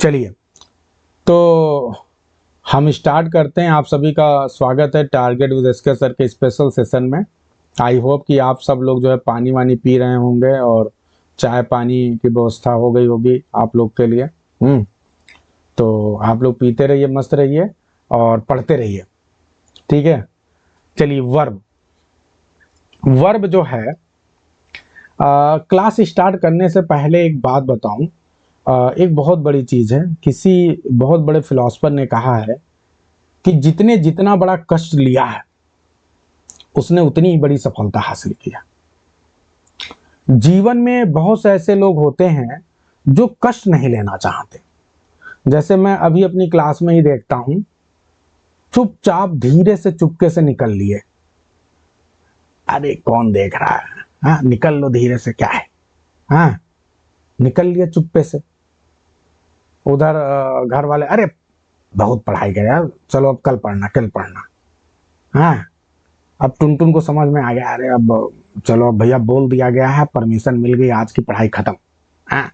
चलिए, तो हम स्टार्ट करते हैं। आप सभी का स्वागत है टारगेट विद एसके सर के स्पेशल सेशन में। आई होप कि आप सब लोग जो है पानी वानी पी रहे होंगे और चाय पानी की व्यवस्था हो गई होगी आप लोग के लिए। तो आप लोग पीते रहिए, मस्त रहिए और पढ़ते रहिए, ठीक है। चलिए, वर्ब जो है, क्लास स्टार्ट करने से पहले एक बात बताऊं। एक बहुत बड़ी चीज़ है, किसी बहुत बड़े फिलोसफर ने कहा है कि जितना बड़ा कष्ट लिया है उसने उतनी ही बड़ी सफलता हासिल किया। जीवन में बहुत से ऐसे लोग होते हैं जो कष्ट नहीं लेना चाहते। जैसे मैं अभी अपनी क्लास में ही देखता हूं, चुपचाप धीरे से चुपके से निकल लिए। अरे कौन देख रहा है, हाँ निकल लो धीरे से, क्या है, हाँ निकल लिया चुप्पे से। उधर घर वाले, अरे बहुत पढ़ाई कर यार, चलो अब कल पढ़ना। हाँ, अब टुनटुन को समझ में आ गया, अरे अब चलो अब भैया बोल दिया गया है, परमिशन मिल गई, आज की पढ़ाई खत्म। हाँ,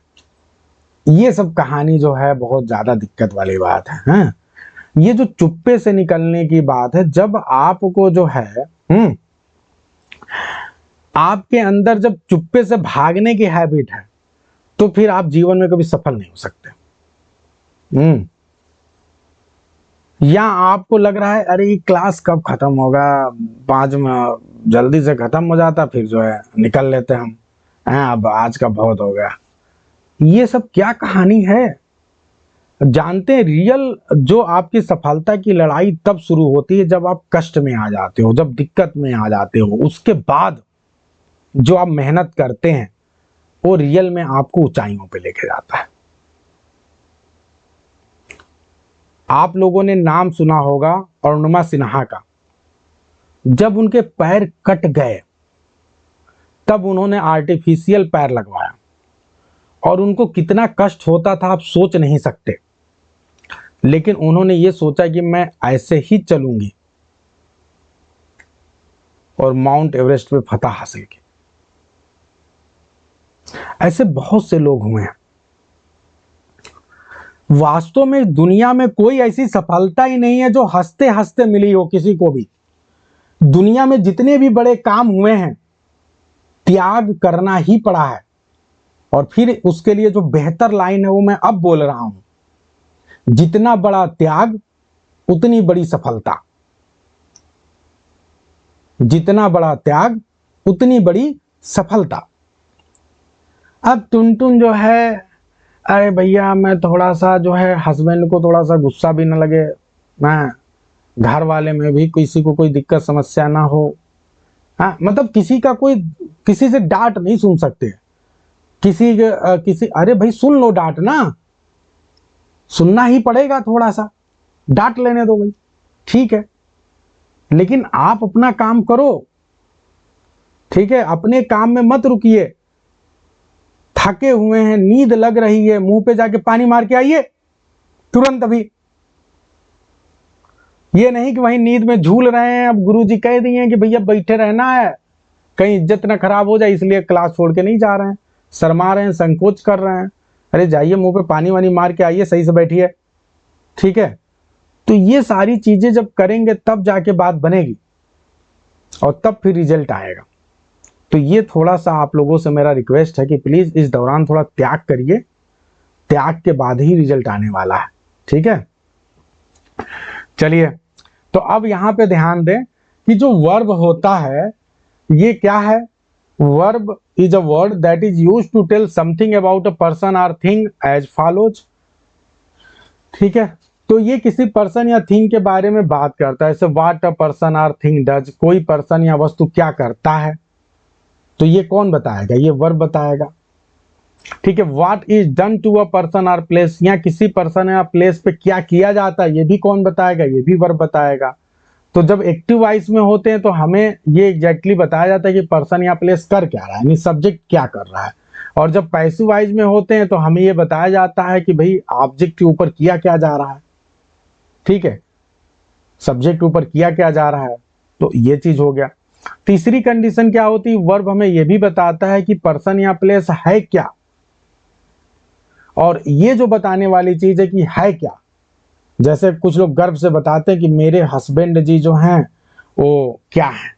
ये सब कहानी जो है बहुत ज्यादा दिक्कत वाली बात है। हाँ, ये जो चुप्पे से निकलने की बात है, जब आपको जो है आपके अंदर जब चुप्पे से भागने की हैबिट है, तो फिर आप जीवन में कभी सफल नहीं हो सकते। या आपको लग रहा है अरे ये क्लास कब खत्म होगा, 5 में जल्दी से खत्म हो जाता, फिर जो है निकल लेते हम, अब आज का बहुत हो गया। ये सब क्या कहानी है? जानते हैं, रियल जो आपकी सफलता की लड़ाई तब शुरू होती है जब आप कष्ट में आ जाते हो, जब दिक्कत में आ जाते हो। उसके बाद जो आप मेहनत करते हैं वो रियल में आपको ऊंचाइयों पे लेके जाता है। आप लोगों ने नाम सुना होगा अरुणिमा सिन्हा का। जब उनके पैर कट गए तब उन्होंने आर्टिफिशियल पैर लगवाया, और उनको कितना कष्ट होता था आप सोच नहीं सकते। लेकिन उन्होंने ये सोचा कि मैं ऐसे ही चलूंगी, और माउंट एवरेस्ट पे फतह हासिल की। ऐसे बहुत से लोग हुए हैं। वास्तव में दुनिया में कोई ऐसी सफलता ही नहीं है जो हंसते हंसते मिली हो किसी को भी। दुनिया में जितने भी बड़े काम हुए हैं, त्याग करना ही पड़ा है। और फिर उसके लिए जो बेहतर लाइन है वो मैं अब बोल रहा हूं, जितना बड़ा त्याग उतनी बड़ी सफलता। जितना बड़ा त्याग उतनी बड़ी सफलता। अब टुनटुन जो है, अरे भैया मैं थोड़ा सा जो है हस्बैंड को थोड़ा सा गुस्सा भी ना लगे, मैं घर वाले में भी किसी को कोई दिक्कत समस्या ना हो। हाँ, मतलब किसी से डांट नहीं सुन सकते। किसी अरे भाई सुन लो डांट ना, सुनना ही पड़ेगा, थोड़ा सा डांट लेने दो भाई, ठीक है। लेकिन आप अपना काम करो, ठीक है। अपने काम में मत रुकिए। थके हुए हैं, नींद लग रही है, मुंह पे जाके पानी मार के आइए तुरंत अभी। ये नहीं कि वहीं नींद में झूल रहे हैं, अब गुरुजी कह दिए हैं कि भैया बैठे रहना है, कहीं इज्जत ना खराब हो जाए, इसलिए क्लास छोड़ के नहीं जा रहे हैं, शर्मा रहे हैं, संकोच कर रहे हैं। अरे जाइए, मुंह पे पानी वानी मार के आइए, सही से बैठिए, ठीक है। तो ये सारी चीजें जब करेंगे तब जाके बात बनेगी, और तब फिर रिजल्ट आएगा। तो ये थोड़ा सा आप लोगों से मेरा रिक्वेस्ट है कि प्लीज इस दौरान थोड़ा त्याग करिए, त्याग के बाद ही रिजल्ट आने वाला है, ठीक है। चलिए, तो अब यहां पे ध्यान दें कि जो वर्ब होता है ये क्या है। Verb is a word that is used to tell something about a person or thing as follows, ठीक है। तो ये किसी पर्सन या थिंग के बारे में बात करता है, जैसे what a person or thing does, कोई पर्सन या वस्तु क्या करता है, तो ये कौन बताएगा, ये वर्ब बताएगा, ठीक है। What is done to a person or place, या किसी पर्सन या प्लेस पे क्या किया जाता है, ये भी कौन बताएगा, ये भी वर्ब बताएगा। तो जब एक्टिव वॉइस में होते हैं तो हमें ये एग्जैक्टली बताया जाता है कि पर्सन या प्लेस कर क्या रहा है, यानी सब्जेक्ट क्या कर रहा है। और जब पैसिव वॉइस में होते हैं तो हमें ये बताया जाता है कि भाई ऑब्जेक्ट के ऊपर किया क्या जा रहा है, ठीक है, सब्जेक्ट ऊपर किया क्या जा रहा है। तो ये चीज हो गया। तीसरी कंडीशन क्या होती है, वर्ब हमें यह भी बताता है कि पर्सन या प्लेस है क्या। और ये जो बताने वाली चीज है कि है क्या, जैसे कुछ लोग गर्व से बताते हैं कि मेरे हस्बैंड जी जो हैं वो क्या है,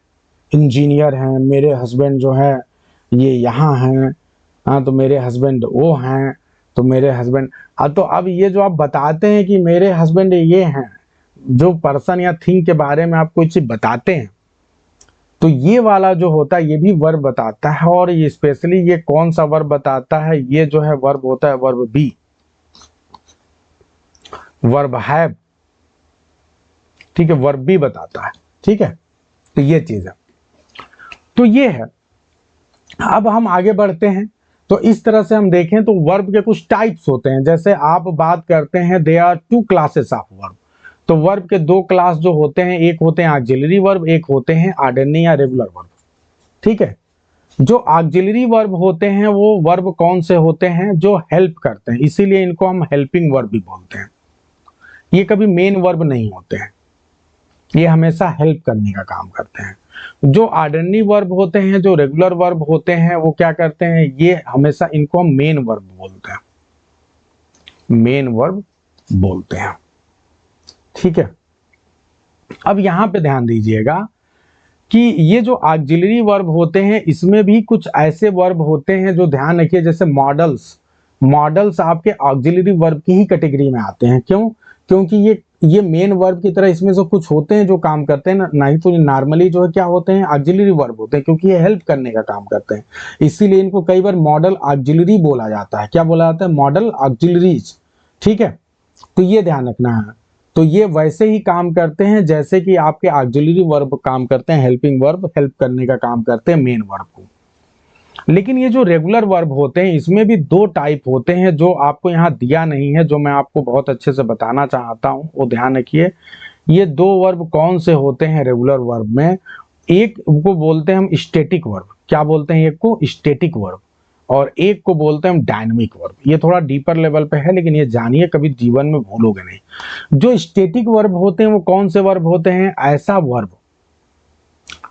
इंजीनियर हैं, मेरे हस्बैंड जो है ये यहाँ हैं, हाँ तो मेरे हस्बैंड वो हैं, तो मेरे हस्बैंड, तो अब ये जो आप बताते हैं कि मेरे हस्बैंड ये हैं, जो पर्सन या थिंग के बारे में आप कोई चीज बताते हैं, तो ये वाला जो होता है ये भी वर्ब बताता है। और ये स्पेशली ये कौन सा वर्ब बताता है, ये जो है वर्ब होता है वर्ब बी, वर्ब हैव, ठीक है, वर्ब बी बताता है, ठीक है। तो ये चीज है, तो ये है। अब हम आगे बढ़ते हैं, तो इस तरह से हम देखें तो वर्ब के कुछ टाइप्स होते हैं। जैसे आप बात करते हैं they are two classes of verb, तो वर्ब के दो क्लास जो होते हैं, एक होते हैं ऑक्सिलरी वर्ब, एक होते हैं ऑर्डिनरी या रेगुलर वर्ब, ठीक है। जो ऑक्सिलरी वर्ब होते हैं वो वर्ब कौन से होते हैं, जो हेल्प करते हैं, इसीलिए इनको हम हेल्पिंग वर्ब भी बोलते हैं। ये कभी मेन वर्ब नहीं होते हैं, ये हमेशा हेल्प करने का काम करते हैं। जो ऑर्डिनरी वर्ब होते हैं, जो रेगुलर वर्ब होते हैं, वो क्या करते हैं, ये हमेशा इनको हम मेन वर्ब बोलते हैं, मेन वर्ब बोलते हैं, ठीक है। अब यहां पे ध्यान दीजिएगा कि ये जो ऑक्सिलरी वर्ब होते हैं इसमें भी कुछ ऐसे वर्ब होते हैं जो ध्यान रखिए, जैसे मॉडल्स, मॉडल्स आपके ऑक्सिलरी वर्ब की ही कैटेगरी में आते हैं। क्यों? क्योंकि ये मेन वर्ब की तरह इसमें से कुछ होते हैं जो काम करते हैं, नहीं तो नॉर्मली जो है क्या होते हैं, ऑक्सिलरी वर्ब होते हैं, क्योंकि ये हेल्प करने का काम करते हैं, इसीलिए इनको कई बार मॉडल ऑक्सिलरी बोला जाता है। क्या बोला जाता है? मॉडल ऑक्सिलरीज, ठीक है। तो ये ध्यान रखना है। तो ये वैसे ही काम करते हैं जैसे कि आपके ऑक्सिलरी वर्ब काम करते हैं, हेल्पिंग वर्ब हेल्प करने का काम करते हैं मेन वर्ब को। लेकिन ये जो रेगुलर वर्ब होते हैं इसमें भी दो टाइप होते हैं जो आपको यहाँ दिया नहीं है, जो मैं आपको बहुत अच्छे से बताना चाहता हूँ, वो ध्यान रखिए। ये दो वर्ब कौन से होते हैं रेगुलर वर्ब में? एक को बोलते हैं हम स्टैटिक वर्ब, क्या बोलते हैं? एक को स्टैटिक वर्ब, और एक को बोलते हैं हम डायनामिक वर्ब। ये थोड़ा डीपर लेवल पे है, लेकिन ये जानिए, कभी जीवन में भूलोगे नहीं। जो स्टैटिक वर्ब होते हैं वो कौन से वर्ब होते हैं? ऐसा वर्ब,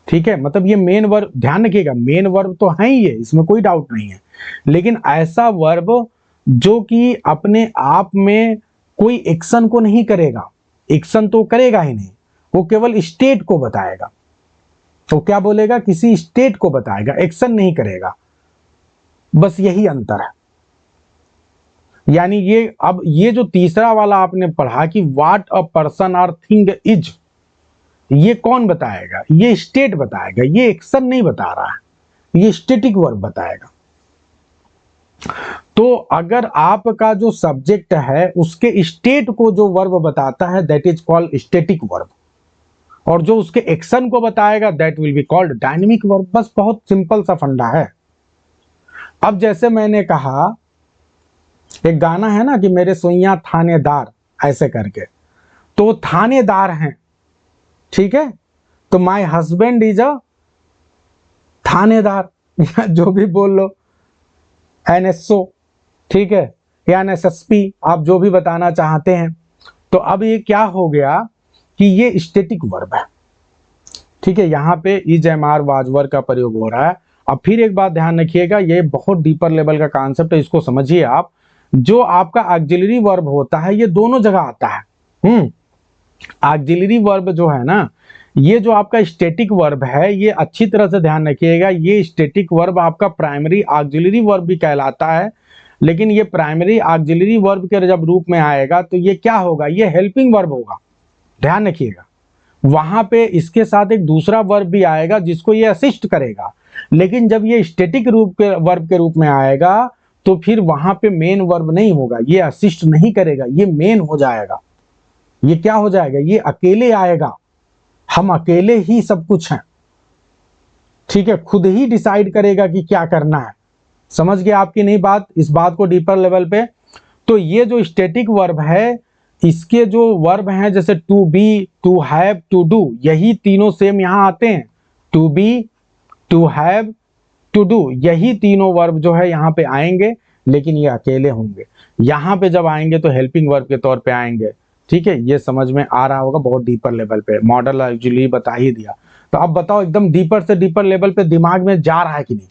ठीक है, मतलब ये मेन वर्ब, ध्यान रखिएगा, मेन वर्ब तो है ही है, इसमें कोई डाउट नहीं है, लेकिन ऐसा वर्ब जो कि अपने आप में कोई एक्शन को नहीं करेगा, एक्शन तो करेगा ही नहीं, वो केवल स्टेट को बताएगा। तो क्या बोलेगा? किसी स्टेट को बताएगा, एक्शन नहीं करेगा, बस यही अंतर है। यानी ये, अब ये जो तीसरा वाला आपने पढ़ा कि what a person or thing is, ये कौन बताएगा? ये स्टेट बताएगा, ये एक्शन नहीं बता रहा है, ये स्टैटिक वर्ब बताएगा। तो अगर आपका जो सब्जेक्ट है उसके स्टेट को जो वर्ब बताता है that is called static verb, और जो उसके एक्शन को बताएगा that will be called dynamic verb. बस बहुत सिंपल सा फंडा है। अब जैसे मैंने कहा, एक गाना है ना कि मेरे सोइया थानेदार, ऐसे करके, तो थानेदार हैं, ठीक है, तो माय हस्बैंड इज अ थानेदार, या जो भी बोल लो, एनएसओ, ठीक है, या एनएसएसपी, आप जो भी बताना चाहते हैं। तो अब ये क्या हो गया कि ये स्टैटिक वर्ब है, ठीक है, यहाँ पे इज एम आर वाजवर का प्रयोग हो रहा है। अब फिर एक बात ध्यान रखिएगा, ये बहुत डीपर लेवल का कॉन्सेप्ट है, इसको समझिए आप। जो आपका ऑक्सिलरी वर्ब होता है ये दोनों जगह आता है। ऑक्सिलरी वर्ब जो है ना, ये जो आपका स्टैटिक वर्ब है, ये अच्छी तरह से ध्यान रखिएगा, ये स्टैटिक वर्ब आपका प्राइमरी ऑक्सिलरी वर्ब भी कहलाता है। लेकिन ये प्राइमरी ऑक्सिलरी वर्ब के जब रूप में आएगा तो ये क्या होगा? ये हेल्पिंग वर्ब होगा, ध्यान रखिएगा। वहां पे इसके साथ एक दूसरा वर्ब भी आएगा जिसको ये असिस्ट करेगा। लेकिन जब ये स्टैटिक रूप के वर्ब के रूप में आएगा तो फिर वहां पे मेन वर्ब नहीं होगा, ये असिस्ट नहीं करेगा, ये मेन हो जाएगा। ये क्या हो जाएगा? ये अकेले आएगा, हम अकेले ही सब कुछ हैं, ठीक है, खुद ही डिसाइड करेगा कि क्या करना है। समझ गए आपकी नहीं बात, इस बात को डीपर लेवल पे। तो ये जो स्टैटिक वर्ब है, इसके जो वर्ब हैं जैसे to be, to have, to do, यही तीनों सेम यहां आते हैं। To be, to have, to do, यही तीनों वर्ब जो है यहाँ पे आएंगे, लेकिन ये अकेले होंगे। यहाँ पे जब आएंगे तो हेल्पिंग वर्ब के तौर पे आएंगे, ठीक है। ये समझ में आ रहा होगा, बहुत डीपर लेवल पे, मॉडल एक्चुअली बता ही दिया। तो अब बताओ एकदम डीपर से डीपर लेवल पे दिमाग में जा रहा है कि नहीं?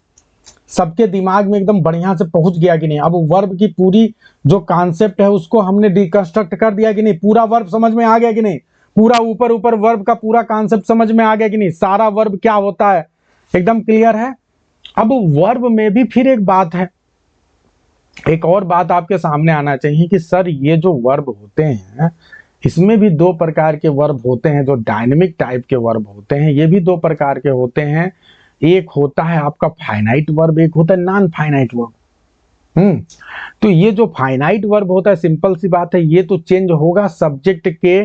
सबके दिमाग में एकदम बढ़िया से पहुंच गया कि नहीं? अब वर्ब की पूरी जो कॉन्सेप्ट है उसको हमने डिकंस्ट्रक्ट कर दिया कि नहीं? पूरा वर्ब समझ में आ गया कि नहीं? पूरा ऊपर ऊपर वर्ब का पूरा कॉन्सेप्ट समझ में आ गया कि नहीं? सारा वर्ब क्या होता है एकदम क्लियर है। अब वर्ब में भी फिर एक बात है, एक और बात आपके सामने आना चाहिए कि सर ये जो वर्ब होते हैं इसमें भी दो प्रकार के वर्ब होते हैं, जो डायनेमिक टाइप के वर्ब होते हैं ये भी दो प्रकार के होते हैं। एक होता है आपका फाइनाइट वर्ब, एक होता है नॉन फाइनाइट वर्ब। तो ये जो फाइनाइट वर्ब होता है, सिंपल सी बात है, ये तो चेंज होगा सब्जेक्ट के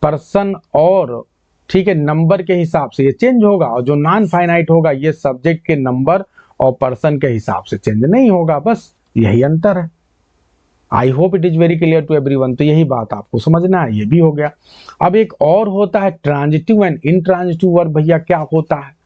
पर्सन और ठीक है नंबर के हिसाब से ये चेंज होगा, और जो नॉन फाइनाइट होगा ये सब्जेक्ट के नंबर और पर्सन के हिसाब से चेंज नहीं होगा, बस यही अंतर है। I hope it is very clear to everyone. तो यही बात आपको समझना है, ये भी हो गया। अब एक और होता है ट्रांजिटिव एंड इनट्रांजिटिव वर्ब। भैया क्या होता है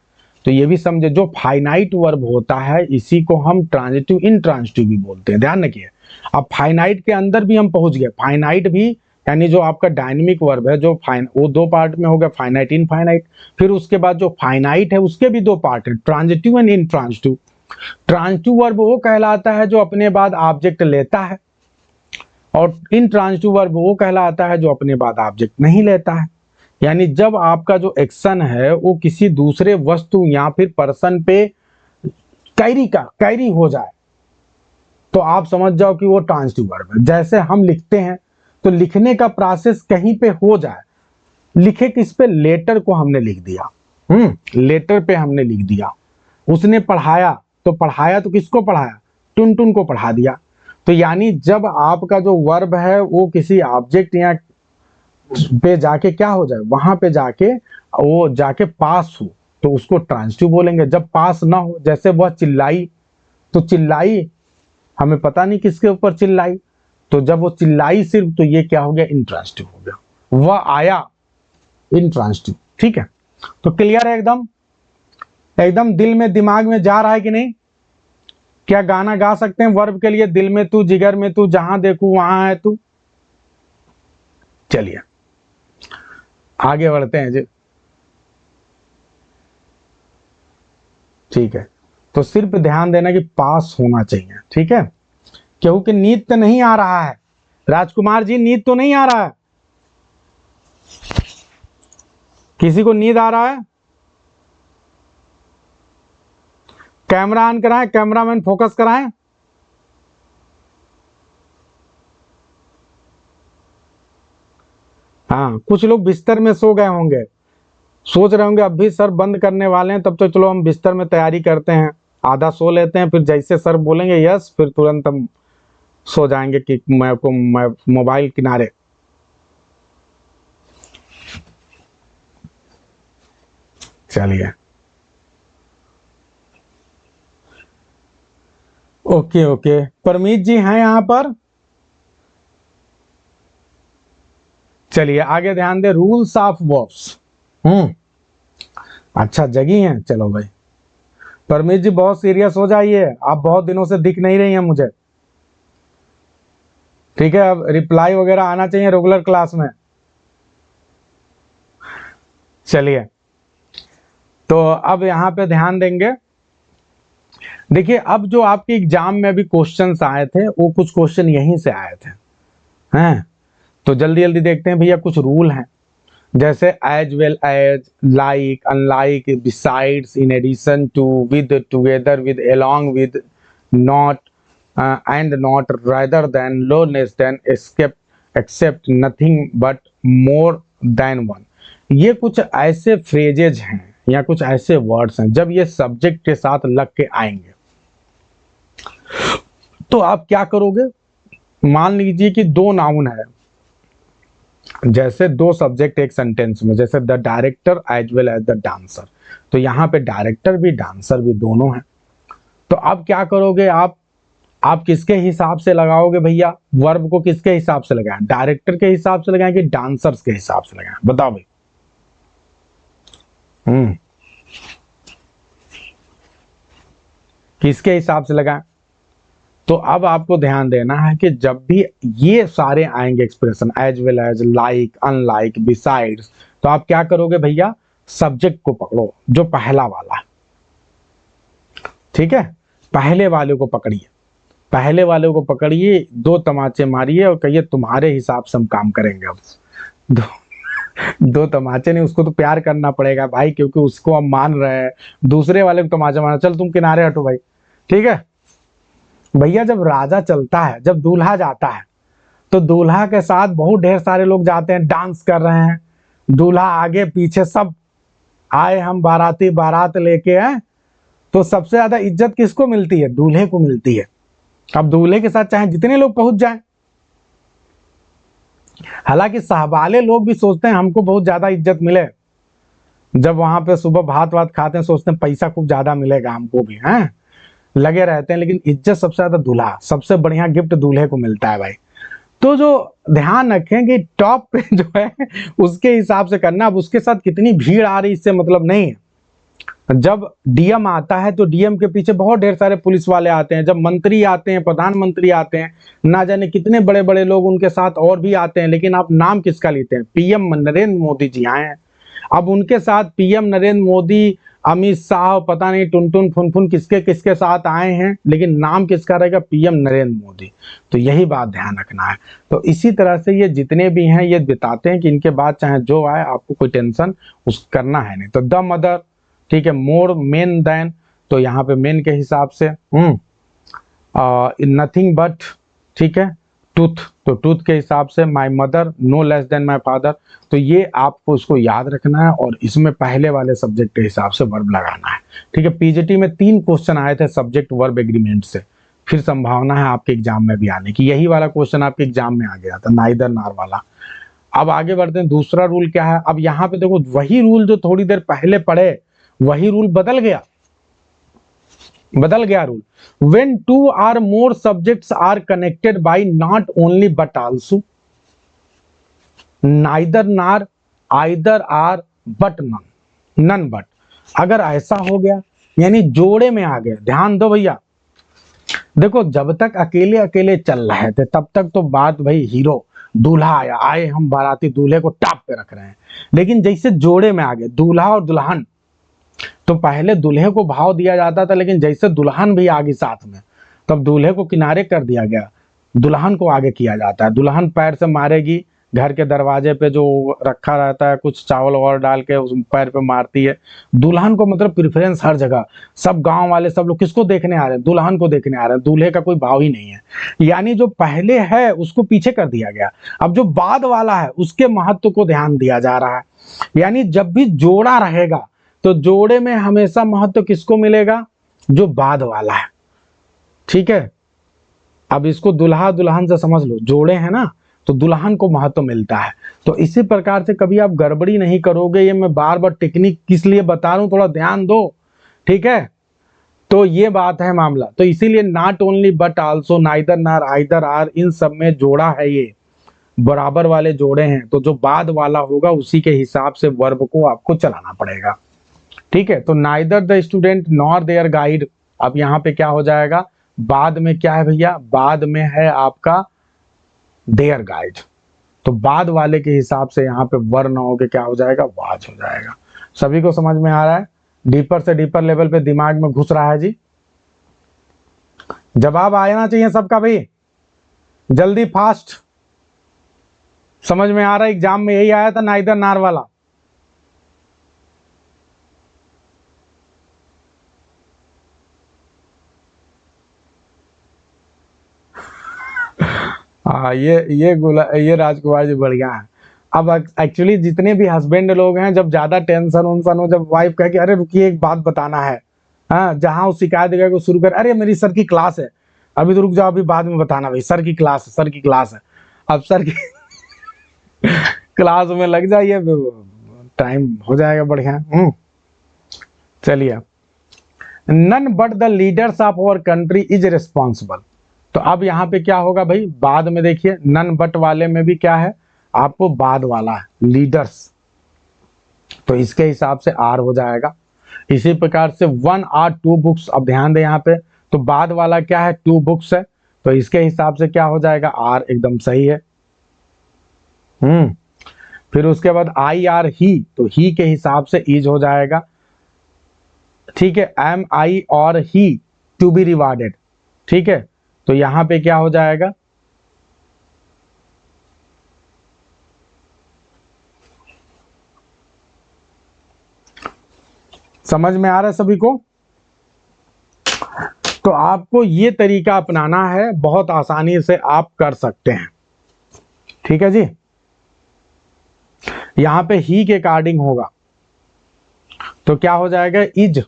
तो ये भी समझे। जो फाइनाइट वर्ब होता है इसी को हम ट्रांजिटिव इनट्रांजिटिव भी बोलते हैं, ध्यान रखिए। अब फाइनाइट के अंदर भी हम पहुंच गए। फाइनाइट भी यानी जो आपका डायनेमिक वर्ब है, जो वो दो पार्ट में हो गया, फाइनाइट इनफाइनाइट। फिर उसके बाद जो फाइनाइट है उसके भी दो पार्ट है, transitive and intransitive. Transitive verb वो कहलाता है जो अपने बाद ऑब्जेक्ट लेता है, और इनट्रांजिटिव वर्ब वो कहलाता है जो अपने बाद ऑब्जेक्ट नहीं लेता है। यानी जब आपका जो एक्शन है वो किसी दूसरे वस्तु या फिर पर्सन पे कैरी हो जाए तो आप समझ जाओ कि वो ट्रांजिटिव वर्ब है। जैसे हम लिखते हैं तो लिखने का प्रोसेस कहीं पे हो जाए, लिखे किस पे? लेटर को हमने लिख दिया, लेटर पे हमने लिख दिया। उसने पढ़ाया तो किसको पढ़ाया? टुनटुन को पढ़ा दिया। तो यानी जब आपका जो वर्ब है वो किसी ऑब्जेक्ट या पे जाके क्या हो जाए, वहां पे जाके वो जाके पास हो तो उसको ट्रांजिटिव बोलेंगे। जब पास ना हो, जैसे वह चिल्लाई तो चिल्लाई हमें पता नहीं किसके ऊपर चिल्लाई, तो जब वो चिल्लाई सिर्फ तो ये क्या हो गया? इंट्रांजिटिव हो गया। वह आया, इंट्रांजिटिव। ठीक है, तो क्लियर है एकदम? एकदम दिल में दिमाग में जा रहा है कि नहीं? क्या गाना गा सकते हैं वर्ब के लिए? दिल में तू, जिगर में तू, जहां देखू वहां है तू। चलिए आगे बढ़ते हैं जी। ठीक है, तो सिर्फ ध्यान देना कि पास होना चाहिए, ठीक है? क्योंकि नींद तो नहीं आ रहा है राजकुमार जी, नींद तो नहीं आ रहा है? किसी को नींद आ रहा है? कैमरा ऑन कराएं, कैमरामैन फोकस कराएं। हाँ, कुछ लोग बिस्तर में सो गए होंगे, सोच रहे होंगे अब भी सर बंद करने वाले हैं, तब तो चलो हम बिस्तर में तैयारी करते हैं, आधा सो लेते हैं, फिर जैसे सर बोलेंगे यस फिर तुरंत हम सो जाएंगे कि मैं मोबाइल किनारे। चलिए ओके ओके, परमीत जी हैं यहाँ पर? चलिए आगे ध्यान दे, रूल्स ऑफ वर्ब्स। अच्छा जगी हैं, चलो भाई। परमीत जी बहुत सीरियस हो जाइए, आप बहुत दिनों से दिख नहीं रही हैं मुझे, ठीक है? अब रिप्लाई वगैरह आना चाहिए रेगुलर क्लास में। चलिए तो अब यहाँ पे ध्यान देंगे। देखिए अब जो आपके एग्जाम में अभी क्वेश्चंस आए थे वो कुछ क्वेश्चन यहीं से आए थे, हैं? तो जल्दी जल्दी देखते हैं भैया। कुछ रूल हैं जैसे as well as, like, unlike, besides, in addition to, with, together with, along with, not and not, rather than, no less than, except, except, nothing but, more than one. ये कुछ ऐसे फ्रेजेज हैं या कुछ ऐसे words हैं जब ये सब्जेक्ट के साथ लग के आएंगे तो आप क्या करोगे? मान लीजिए कि दो नाउन है, जैसे दो सब्जेक्ट एक सेंटेंस में, जैसे the director as well as the dancer, तो यहाँ पे डायरेक्टर भी डांसर भी दोनों हैं। तो अब क्या करोगे आप किसके हिसाब से लगाओगे भैया? वर्ब को किसके हिसाब से लगाएं? डायरेक्टर के हिसाब से लगाएं कि डांसर्स के हिसाब से लगाएं? बताओ भाई। किसके हिसाब से लगाएं? तो अब आपको ध्यान देना है कि जब भी ये सारे आएंगे expression, as well as, like, unlike, besides, तो आप क्या करोगे भैया? सब्जेक्ट को पकड़ो जो पहला वाला, ठीक है? पहले वाले को पकड़िए, पहले वाले को पकड़िए, 2 तमाचे मारिए और कहिए तुम्हारे हिसाब से हम काम करेंगे। अब दो, 2 तमाचे नहीं, उसको तो प्यार करना पड़ेगा भाई, क्योंकि उसको हम मान रहे हैं। दूसरे वाले को तमाचा मारना, चल तुम किनारे हटो भाई, ठीक है भैया। जब राजा चलता है, जब दूल्हा जाता है, तो दूल्हा के साथ बहुत ढेर सारे लोग जाते हैं, डांस कर रहे हैं, दूल्हा आगे पीछे सब आए, हम बाराती बारात लेके आए, तो सबसे ज्यादा इज्जत किसको मिलती है? दूल्हे को मिलती है। अब दूल्हे के साथ चाहे जितने लोग पहुंच जाएं, हालांकि साहबाले लोग भी सोचते हैं हमको बहुत ज्यादा इज्जत मिले, जब वहां पे सुबह भात वात खाते हैं सोचते हैं पैसा खूब ज्यादा मिलेगा हमको भी, हैं लगे रहते हैं, लेकिन इज्जत सबसे ज्यादा दूल्हा, सबसे बढ़िया गिफ्ट दूल्हे को मिलता है भाई। तो जो ध्यान रखें कि टॉप पे जो है उसके हिसाब से करना। अब उसके साथ कितनी भीड़ आ रही इससे मतलब नहीं है। जब डीएम आता है तो डीएम के पीछे बहुत ढेर सारे पुलिस वाले आते हैं, जब मंत्री आते हैं, प्रधानमंत्री आते हैं, ना जाने कितने बड़े बड़े लोग उनके साथ और भी आते हैं, लेकिन आप नाम किसका लेते हैं? पीएम नरेंद्र मोदी जी आए हैं। अब उनके साथ पीएम नरेंद्र मोदी, अमित शाह, पता नहीं टुनटुन फुनफुन किसके किसके साथ आए हैं, लेकिन नाम किसका रहेगा? पीएम नरेंद्र मोदी। तो यही बात ध्यान रखना है। तो इसी तरह से ये जितने भी हैं ये बताते हैं कि इनके बाद चाहे जो आए आपको कोई टेंशन उस करना है नहीं। तो द मदर, ठीक है, मोर मेन देन, तो यहाँ पे मेन के हिसाब से नथिंग बट, ठीक है, टूथ, तो टूथ के हिसाब से my mother, no less than my father. तो ये आपको इसको याद रखना है और इसमें पहले वाले सब्जेक्ट के हिसाब से वर्ब लगाना है, ठीक है। पीजीटी में 3 क्वेश्चन आए थे सब्जेक्ट वर्ब एग्रीमेंट से, फिर संभावना है आपके एग्जाम में भी आने की। यही वाला क्वेश्चन आपके एग्जाम में आ गया था, नाइदर नार वाला। अब आगे बढ़ते हैं, दूसरा रूल क्या है। अब यहाँ पे देखो, वही रूल जो थोड़ी देर पहले पढ़े वही रूल बदल गया, बदल गया rule. when 2 or more subjects are connected by not only but also, neither nor, either are but none, none but, अगर ऐसा हो गया यानी जोड़े में आ गए। ध्यान दो भैया, देखो जब तक अकेले अकेले चल रहे थे तब तक तो बात भाई हीरो दूल्हा आया, आए हम बाराती दूल्हे को टॉप पे रख रहे हैं, लेकिन जैसे जोड़े में आ गए दूल्हा और दुल्हन, तो पहले दूल्हे को भाव दिया जाता था, लेकिन जैसे दुल्हन भी आ गई साथ में तब दूल्हे को किनारे कर दिया गया, दुल्हन को आगे किया जाता है। दुल्हन पैर से मारेगी, घर के दरवाजे पे जो रखा रहता है कुछ चावल और डाल के उस पैर पे मारती है। दुल्हन को मतलब प्रेफरेंस हर जगह, सब गांव वाले सब लोग किसको देखने आ रहे हैं? दुल्हन को देखने आ रहे हैं, दूल्हे का कोई भाव ही नहीं है। यानी जो पहले है उसको पीछे कर दिया गया, अब जो बाद वाला है उसके महत्व को ध्यान दिया जा रहा है। यानी जब भी जोड़ा रहेगा तो जोड़े में हमेशा महत्व किसको मिलेगा? जो बाद वाला है, ठीक है। अब इसको दुल्हा दुल्हन से समझ लो, जोड़े हैं ना तो दुल्हन को महत्व मिलता है। तो इसी प्रकार से कभी आप गड़बड़ी नहीं करोगे। ये मैं बार बार टेक्निक किस लिए बता रहा हूं, थोड़ा ध्यान दो, ठीक है। तो ये बात है मामला। तो इसीलिए not only but also, neither नार, आइदर आर, इन सब में जोड़ा है, ये बराबर वाले जोड़े हैं। तो जो बाद वाला होगा उसी के हिसाब से वर्ब को आपको चलाना पड़ेगा, ठीक है। तो neither the student nor their guide, अब यहाँ पे क्या हो जाएगा? बाद में क्या है भैया? बाद में है आपका देयर गाइड। तो बाद वाले के हिसाब से यहाँ पे वर ना होके क्या हो जाएगा? वाज हो जाएगा। सभी को समझ में आ रहा है? डीपर से डीपर लेवल पे दिमाग में घुस रहा है जी? जवाब आना चाहिए सबका भाई, जल्दी फास्ट। समझ में आ रहा है? एग्जाम में यही आया था नाइदर नार वाला। हाँ, ये राजकुमार जी बढ़िया है। अब एक्चुअली जितने भी हस्बैंड लोग हैं, जब ज्यादा टेंशन उनसन हो, जब वाइफ कहे कि अरे रुकिए एक बात बताना है, हाँ, जहां वो शिकायत देगा को शुरू कर, अरे मेरी सर की क्लास है, अभी तो रुक जाओ, अभी बाद में बताना भाई, सर की क्लास है, सर की क्लास है। अब सर की क्लास में लग जाइए, टाइम हो जाएगा बढ़िया। चलिए, none but the leaders of our country is responsible. तो अब यहाँ पे क्या होगा भाई? बाद में देखिए, नन बट वाले में भी क्या है? आपको बाद वाला है, लीडर्स, तो इसके हिसाब से आर हो जाएगा। इसी प्रकार से 1 और 2 बुक्स, अब ध्यान दें यहाँ पे, तो बाद वाला क्या है? 2 बुक्स है, तो इसके हिसाब से क्या हो जाएगा? आर, एकदम सही है। फिर उसके बाद आई आर ही, तो ही के हिसाब से इज हो जाएगा, ठीक है। एम आई और ही टू बी रिवार्डेड। ठीक है, तो यहां पे क्या हो जाएगा, समझ में आ रहा है सभी को? तो आपको ये तरीका अपनाना है, बहुत आसानी से आप कर सकते हैं। ठीक है जी, यहां पे ही के अकॉर्डिंग होगा तो क्या हो जाएगा, इज।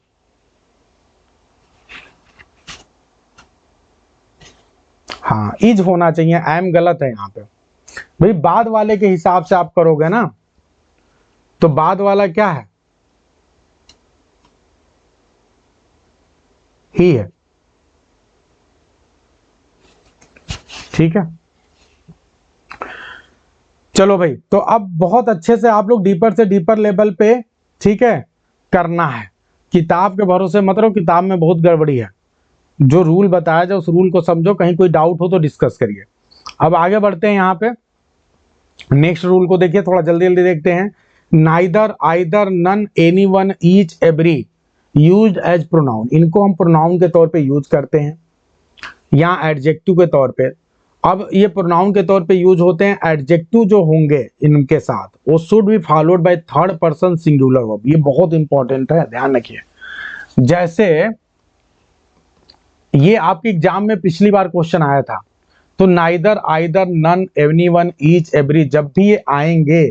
हाँ, इज होना चाहिए, एम गलत है यहां पे भाई। बाद वाले के हिसाब से आप करोगे ना, तो बाद वाला क्या है, ही है। ठीक है, चलो भाई, तो अब बहुत अच्छे से आप लोग डीपर से डीपर लेवल पे, ठीक है, करना है। किताब के भरोसे मत रहो, किताब में बहुत गड़बड़ी है। जो रूल बताया जाए उस रूल को समझो, कहीं कोई डाउट हो तो डिस्कस करिए। अब आगे बढ़ते हैं, यहाँ पे नेक्स्ट रूल को देखिए, थोड़ा जल्दी जल्दी देखते हैं। Neither, either, none, any one, each, every used as pronoun, इनको हम प्रोनाउन के तौर पे यूज करते हैं या एडजेक्टिव के तौर पे। अब ये प्रोनाउन के तौर पे यूज होते हैं, एडजेक्टिव जो होंगे इनके साथ वो should be followed by third person singular verb. ये बहुत इंपॉर्टेंट है, ध्यान रखिए। जैसे ये आपके एग्जाम में पिछली बार क्वेश्चन आया था, तो neither, either, none, anyone, each, every जब भी ये आएंगे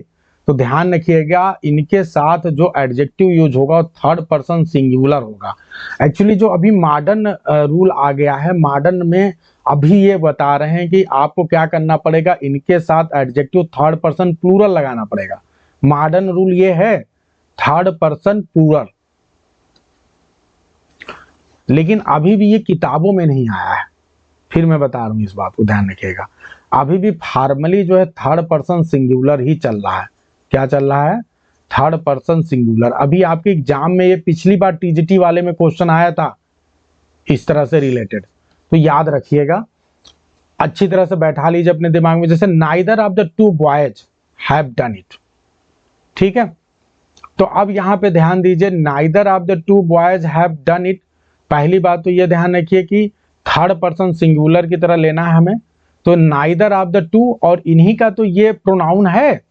तो ध्यान रखिएगा इनके साथ जो एडजेक्टिव यूज होगा वो थर्ड पर्सन सिंगुलर होगा। एक्चुअली जो अभी मॉडर्न रूल आ गया है, मॉडर्न में अभी ये बता रहे हैं कि आपको क्या करना पड़ेगा, इनके साथ एडजेक्टिव थर्ड पर्सन प्लूरल लगाना पड़ेगा। मॉडर्न रूल ये है थर्ड पर्सन प्लूरल, लेकिन अभी भी ये किताबों में नहीं आया है। फिर मैं बता रहा हूं, इस बात को ध्यान रखिएगा। अभी भी फॉर्मली जो है थर्ड पर्सन सिंगुलर ही चल रहा है। क्या चल रहा है, थर्ड पर्सन सिंगुलर। अभी आपके एग्जाम में ये पिछली बार टीजीटी वाले में क्वेश्चन आया था इस तरह से रिलेटेड, तो याद रखिएगा, अच्छी तरह से बैठा लीजिए अपने दिमाग में। जैसे neither of the two boys have done it, ठीक है। तो अब यहां पे ध्यान दीजिए, neither of the two boys have done it. पहली बात तो ये ध्यान रखिए कि थर्ड पर्सन सिंगुलर की तरह लेना है हमें। तो नाइदर ऑफ द टू, और इन्हीं का तो ये प्रोनाउन है,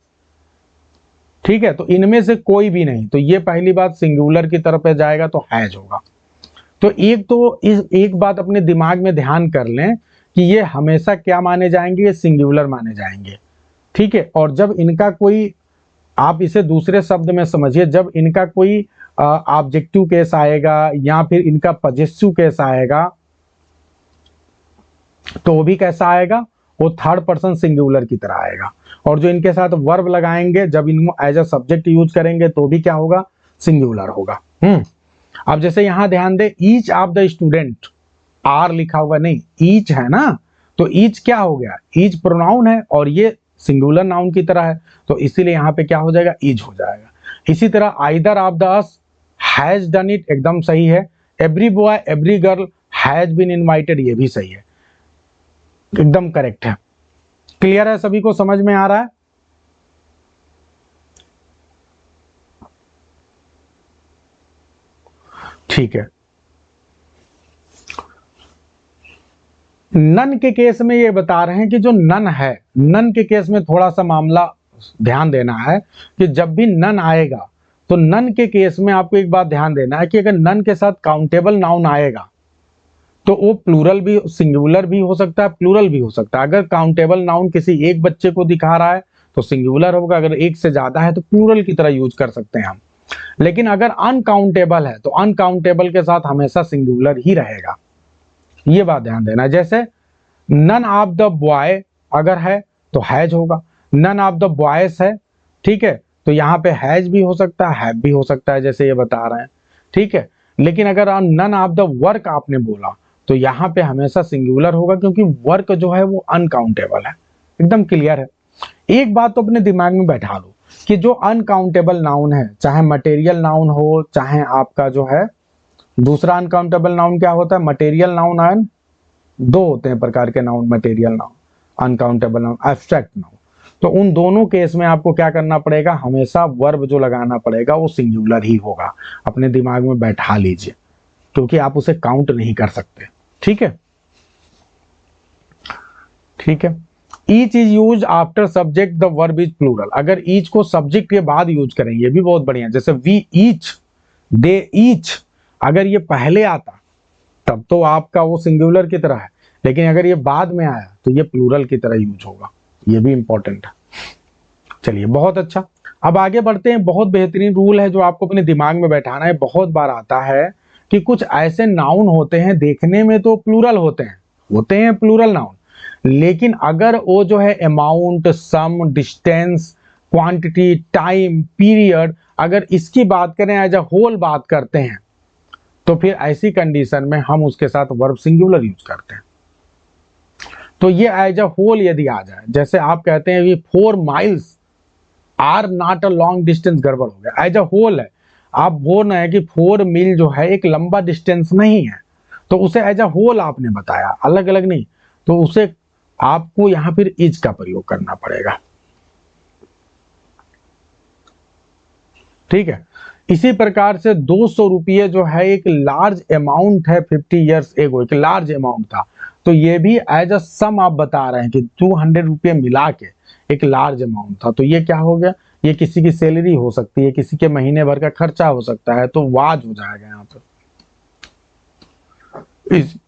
ठीक है, तो इनमें से कोई भी नहीं, तो ये पहली बात सिंगुलर की तरफ जाएगा तो हैज होगा। तो एक बात अपने दिमाग में ध्यान कर लें कि ये हमेशा क्या माने जाएंगे, ये सिंगुलर माने जाएंगे, ठीक है। और जब इनका कोई, आप इसे दूसरे शब्द में समझिए, जब इनका कोई ऑब्जेक्टिव केस आएगा या फिर इनका पजेसिव केस आएगा तो वो भी कैसा आएगा, वो थर्ड पर्सन सिंगुलर की तरह आएगा। और जो इनके साथ वर्ब लगाएंगे, जब इनको एज अ सब्जेक्ट यूज करेंगे तो भी क्या होगा, सिंगुलर होगा। अब जैसे यहां ध्यान दे, each of the student, are लिखा हुआ नहीं, ईच है ना, तो ईच क्या हो गया, ईच प्रोनाउन है और ये सिंगुलर नाउन की तरह है, तो इसीलिए यहां पे क्या हो जाएगा, ईज हो जाएगा। इसी तरह either of the us has done it, एकदम सही है। Every boy, every girl has been invited, ये भी सही है, एकदम करेक्ट है। क्लियर है, सभी को समझ में आ रहा है? ठीक है। नन के केस में ये बता रहे हैं कि जो नन है, नन के केस में थोड़ा सा मामला ध्यान देना है कि जब भी नन आएगा तो नन के केस में आपको एक बात ध्यान देना है कि अगर नन के साथ काउंटेबल नाउन आएगा तो वो प्लूरल भी, सिंगुलर भी हो सकता है, प्लूरल भी हो सकता है। अगर काउंटेबल नाउन किसी एक बच्चे को दिखा रहा है तो सिंगुलर होगा, अगर एक से ज्यादा है तो प्लूरल की तरह यूज कर सकते हैं हम। लेकिन अगर अनकाउंटेबल है तो अनकाउंटेबल के साथ हमेशा सिंगुलर ही रहेगा, ये बात ध्यान देना। जैसे नन ऑफ द बॉय अगर है तो हैज होगा, नन ऑफ द बॉयज है, ठीक है, तो यहाँ पे हैज भी हो सकता है, हैव भी हो सकता है, जैसे ये बता रहे हैं, ठीक है। लेकिन अगर नन ऑफ द वर्क आपने बोला तो यहाँ पे हमेशा सिंगुलर होगा, क्योंकि वर्क जो है वो अनकाउंटेबल है। एकदम क्लियर है। एक बात तो अपने दिमाग में बैठा लो कि जो अनकाउंटेबल नाउन है, चाहे मटेरियल नाउन हो, चाहे आपका जो है दूसरा अनकाउंटेबल नाउन क्या होता है, मटेरियल नाउन एंड, दो होते हैं प्रकार के noun, material noun, uncountable noun, abstract noun. तो उन दोनों केस में आपको क्या करना पड़ेगा, हमेशा वर्ब जो लगाना पड़ेगा वो सिंगुलर ही होगा, अपने दिमाग में बैठा लीजिए। क्योंकि आप उसे काउंट नहीं कर सकते। ठीक है, ठीक है। Each is use after subject the verb is plural. अगर ईच को सब्जेक्ट के बाद यूज करें, ये भी बहुत बढ़िया। जैसे वी ईच, दे ईच, अगर ये पहले आता तब तो आपका वो सिंगुलर की तरह है, लेकिन अगर ये बाद में आया तो ये प्लूरल की तरह यूज होगा। ये भी इंपॉर्टेंट है। चलिए, बहुत अच्छा। अब आगे बढ़ते हैं। बहुत बेहतरीन रूल है जो आपको अपने दिमाग में बैठाना है। बहुत बार आता है कि कुछ ऐसे नाउन होते हैं, देखने में तो प्लूरल होते हैं प्लूरल नाउन, लेकिन अगर वो जो है अमाउंट, सम, डिस्टेंस, क्वांटिटी, टाइम, पीरियड, अगर इसकी बात करें, एज अ होल बात करते हैं, तो फिर ऐसी कंडीशन में हम उसके साथ वर्ब सिंगुलर यूज करते हैं। तो ये एज अ होल यदि आ जाए, जैसे आप कहते हैं कि 4 miles are not a long distance, गड़बड़ हो गया। एज अ होल है, आप बोल रहे हैं कि 4 मील जो है एक लंबा डिस्टेंस नहीं है, तो उसे एज अ होल आपने बताया, अलग अलग नहीं, तो उसे आपको यहां फिर इज का प्रयोग करना पड़ेगा। ठीक है। इसी प्रकार से 200 रुपये जो है एक लार्ज अमाउंट है, 50 ईयर्स एगो एक लार्ज अमाउंट था, तो ये भी एज अ सम आप बता रहे हैं कि 200 रुपये मिला के एक लार्ज अमाउंट था, तो ये क्या हो गया, ये किसी की सैलरी हो सकती है, किसी के महीने भर का खर्चा हो सकता है, तो वाज हो जाएगा यहाँ पर।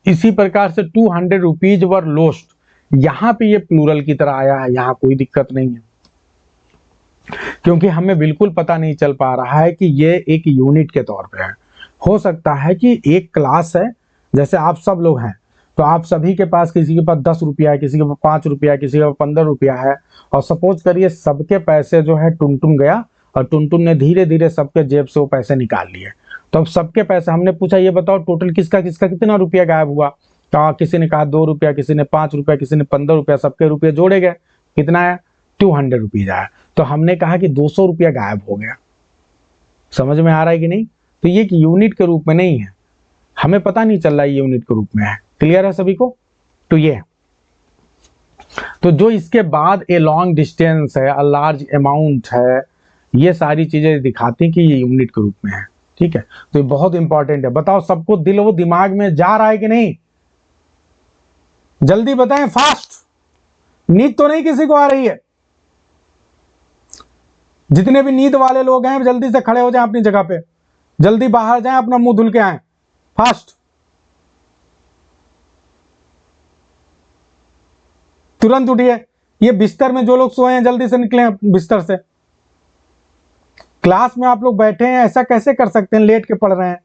इसी प्रकार से 200 रुपीज वर लोस्ट, यहां पे ये प्लूरल की तरह आया है, यहां कोई दिक्कत नहीं है, क्योंकि हमें बिल्कुल पता नहीं चल पा रहा है कि ये एक यूनिट के तौर पे है। हो सकता है कि एक क्लास है, जैसे आप सब लोग हैं, तो आप सभी के पास, किसी के पास 10 रुपया है, किसी के पास 5 रुपया है, किसी के पास 15 रुपया है, और सपोज करिए सबके पैसे जो है टुनटुन गया, और टुनटुन ने धीरे धीरे सबके जेब से वो पैसे निकाल लिए। तो अब सबके पैसे, हमने पूछा ये बताओ टोटल किसका किसका कितना रुपया गायब हुआ, तो किसी ने कहा 2 रुपया, किसी ने 5 रुपया, किसी ने 15 रुपया, सबके रुपये जोड़े गए, कितना है, 200 रुपीज आया। तो हमने कहा कि 200 रुपया गायब हो गया। समझ में आ रहा है कि नहीं? तो ये एक यूनिट के रूप में नहीं है, हमें पता नहीं चल रहा है ये यूनिट के रूप में है। क्लियर है सभी को? तो ये, तो जो इसके बाद ए लॉन्ग डिस्टेंस है, अ लार्ज अमाउंट है, ये सारी चीजें दिखाती कि ये यूनिट के रूप में है। ठीक है, तो ये बहुत इंपॉर्टेंट है। बताओ सबको दिल वो दिमाग में जा रहा है कि नहीं? जल्दी बताएं, फास्ट। नींद तो नहीं किसी को आ रही है? जितने भी नींद वाले लोग हैं जल्दी से खड़े हो जाएं अपनी जगह पे, जल्दी बाहर जाएं, अपना मुंह धुल के आए, फास्ट, तुरंत उठिए। ये बिस्तर में जो लोग सोए हैं जल्दी से निकले बिस्तर से। क्लास में आप लोग बैठे हैं, ऐसा कैसे कर सकते हैं, लेट के पढ़ रहे हैं?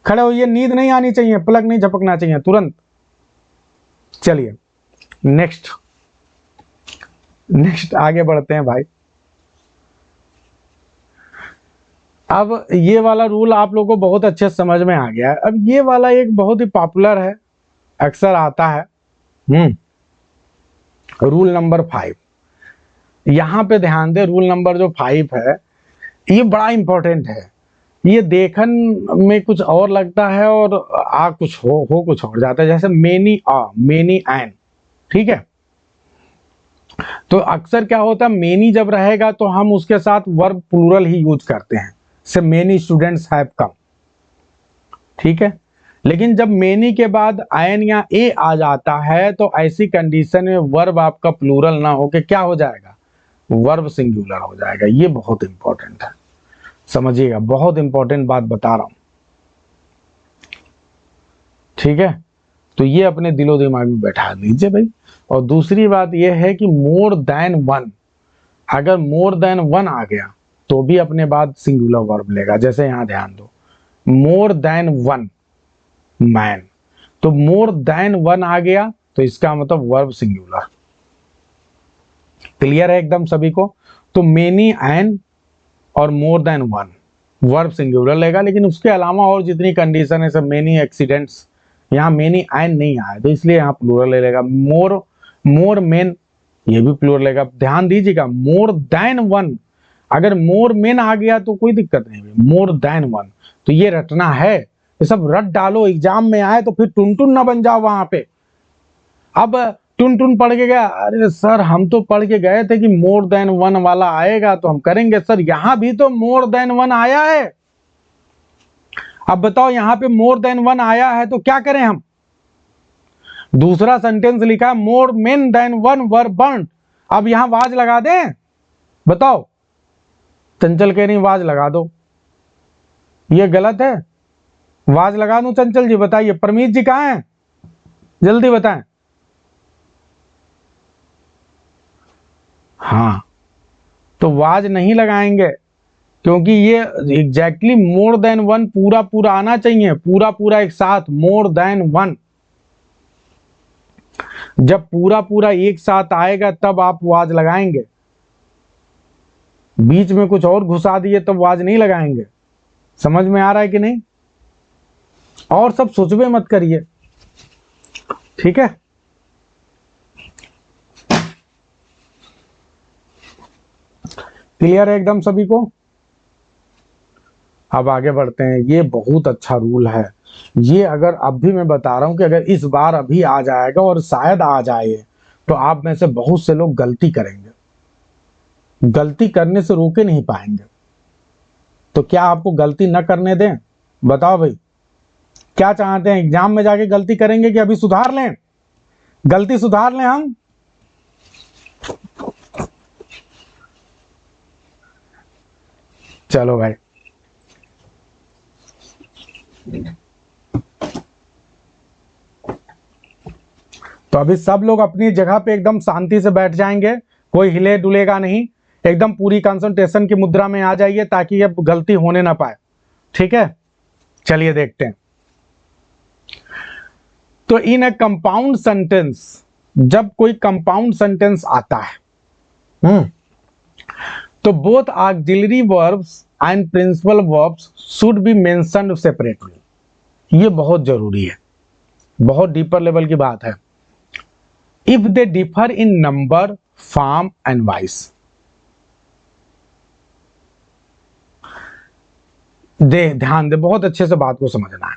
खड़े होइए, नींद नहीं आनी चाहिए, पलक नहीं झपकना चाहिए, तुरंत। चलिए नेक्स्ट आगे बढ़ते हैं भाई। अब ये वाला रूल आप लोगों को बहुत अच्छे समझ में आ गया है। अब ये वाला एक बहुत ही पॉपुलर है, अक्सर आता है, रूल नंबर 5। यहां पे ध्यान दे, रूल नंबर जो 5 है ये बड़ा इंपॉर्टेंट है। ये देखन में कुछ और लगता है और आ कुछ हो कुछ और जाता है, जैसे मेनी मेनी एन। ठीक है, तो अक्सर क्या होता है, मेनी जब रहेगा तो हम उसके साथ वर्ब प्लूरल ही यूज करते हैं, से मेनी स्टूडेंट्स हैव कम। ठीक है, लेकिन जब मेनी के बाद एन या ए आ जाता है तो ऐसी कंडीशन में वर्ब आपका प्लूरल ना होके क्या हो जाएगा, वर्ब सिंगुलर हो जाएगा। ये बहुत इंपॉर्टेंट है, समझिएगा, बहुत इंपॉर्टेंट बात बता रहा हूं। ठीक है, तो ये अपने दिलो दिमाग में बैठा लीजिए भाई। और दूसरी बात ये है कि मोर देन वन, अगर मोर देन वन आ गया तो भी अपने बाद सिंगुलर वर्ब लेगा। जैसे यहां ध्यान दो, मोर देन वन मैन, तो मोर देन वन आ गया तो इसका मतलब वर्ब सिंगुलर। क्लियर है एकदम सभी को? तो मेनी एन और मोर देन वन वर्ब सिंगुलर लेगा, लेकिन उसके अलावा और जितनी कंडीशन है, सब मेनी एक्सीडेंट्स, यहाँ मेनी एन नहीं आया तो इसलिए यहाँ प्लूरल ले लेगा। मोर मेन, ये भी प्लूरल लेगा। ध्यान दीजिएगा, मोर देन वन, अगर मोर मेन आ गया तो कोई दिक्कत नहीं, मोर देन वन तो ये रटना है, ये सब रट डालो, एग्जाम में आए तो फिर टुनटुन ना बन जाओ वहां पे। अब टुनटुन पढ़ के गया, अरे सर हम तो पढ़ के गए थे कि मोर देन वन वाला आएगा तो हम करेंगे, सर यहां भी तो मोर देन वन आया है। अब बताओ यहां पे मोर देन वन आया है तो क्या करें हम? दूसरा सेंटेंस लिखा है मोर मेन देन वन वर बर्न, अब यहां वाज लगा दें? बताओ। चंचल कह रही वाज लगा दो, ये गलत है। वाज लगा दूं चंचल जी? बताइए। परमीत जी कहां हैं, जल्दी बताएं। हाँ, तो वाज नहीं लगाएंगे क्योंकि ये एग्जैक्टली मोर देन वन पूरा पूरा आना चाहिए, पूरा पूरा एक साथ, मोर देन वन। जब पूरा पूरा एक साथ आएगा तब आप वाज लगाएंगे, बीच में कुछ और घुसा दिए तब वाज नहीं लगाएंगे। समझ में आ रहा है कि नहीं? और सब सोचबे मत करिए, ठीक है? क्लियर है एकदम सभी को? अब आगे बढ़ते हैं। ये बहुत अच्छा रूल है, ये अगर अब भी मैं बता रहा हूं कि अगर इस बार अभी आ जाएगा और शायद आ जाए तो आप में से बहुत से लोग गलती करेंगे, गलती करने से रोके नहीं पाएंगे। तो क्या आपको गलती न करने दें? बताओ भाई, क्या चाहते हैं? एग्जाम में जाके गलती करेंगे कि अभी सुधार लें? गलती सुधार लें हम? चलो भाई, तो अभी सब लोग अपनी जगह पे एकदम शांति से बैठ जाएंगे, कोई हिले डुलेगा नहीं, एकदम पूरी कंसंट्रेशन की मुद्रा में आ जाइए ताकि अब गलती होने ना पाए, ठीक है? चलिए देखते हैं। तो इन ए कंपाउंड सेंटेंस, जब कोई कंपाउंड सेंटेंस आता है, तो both auxiliary verbs and principal verbs should be mentioned separately. ये बहुत जरूरी है, बहुत डीपर लेवल की बात है। If they differ in number, form and vice. ध्यान दे, बहुत अच्छे से बात को समझना है।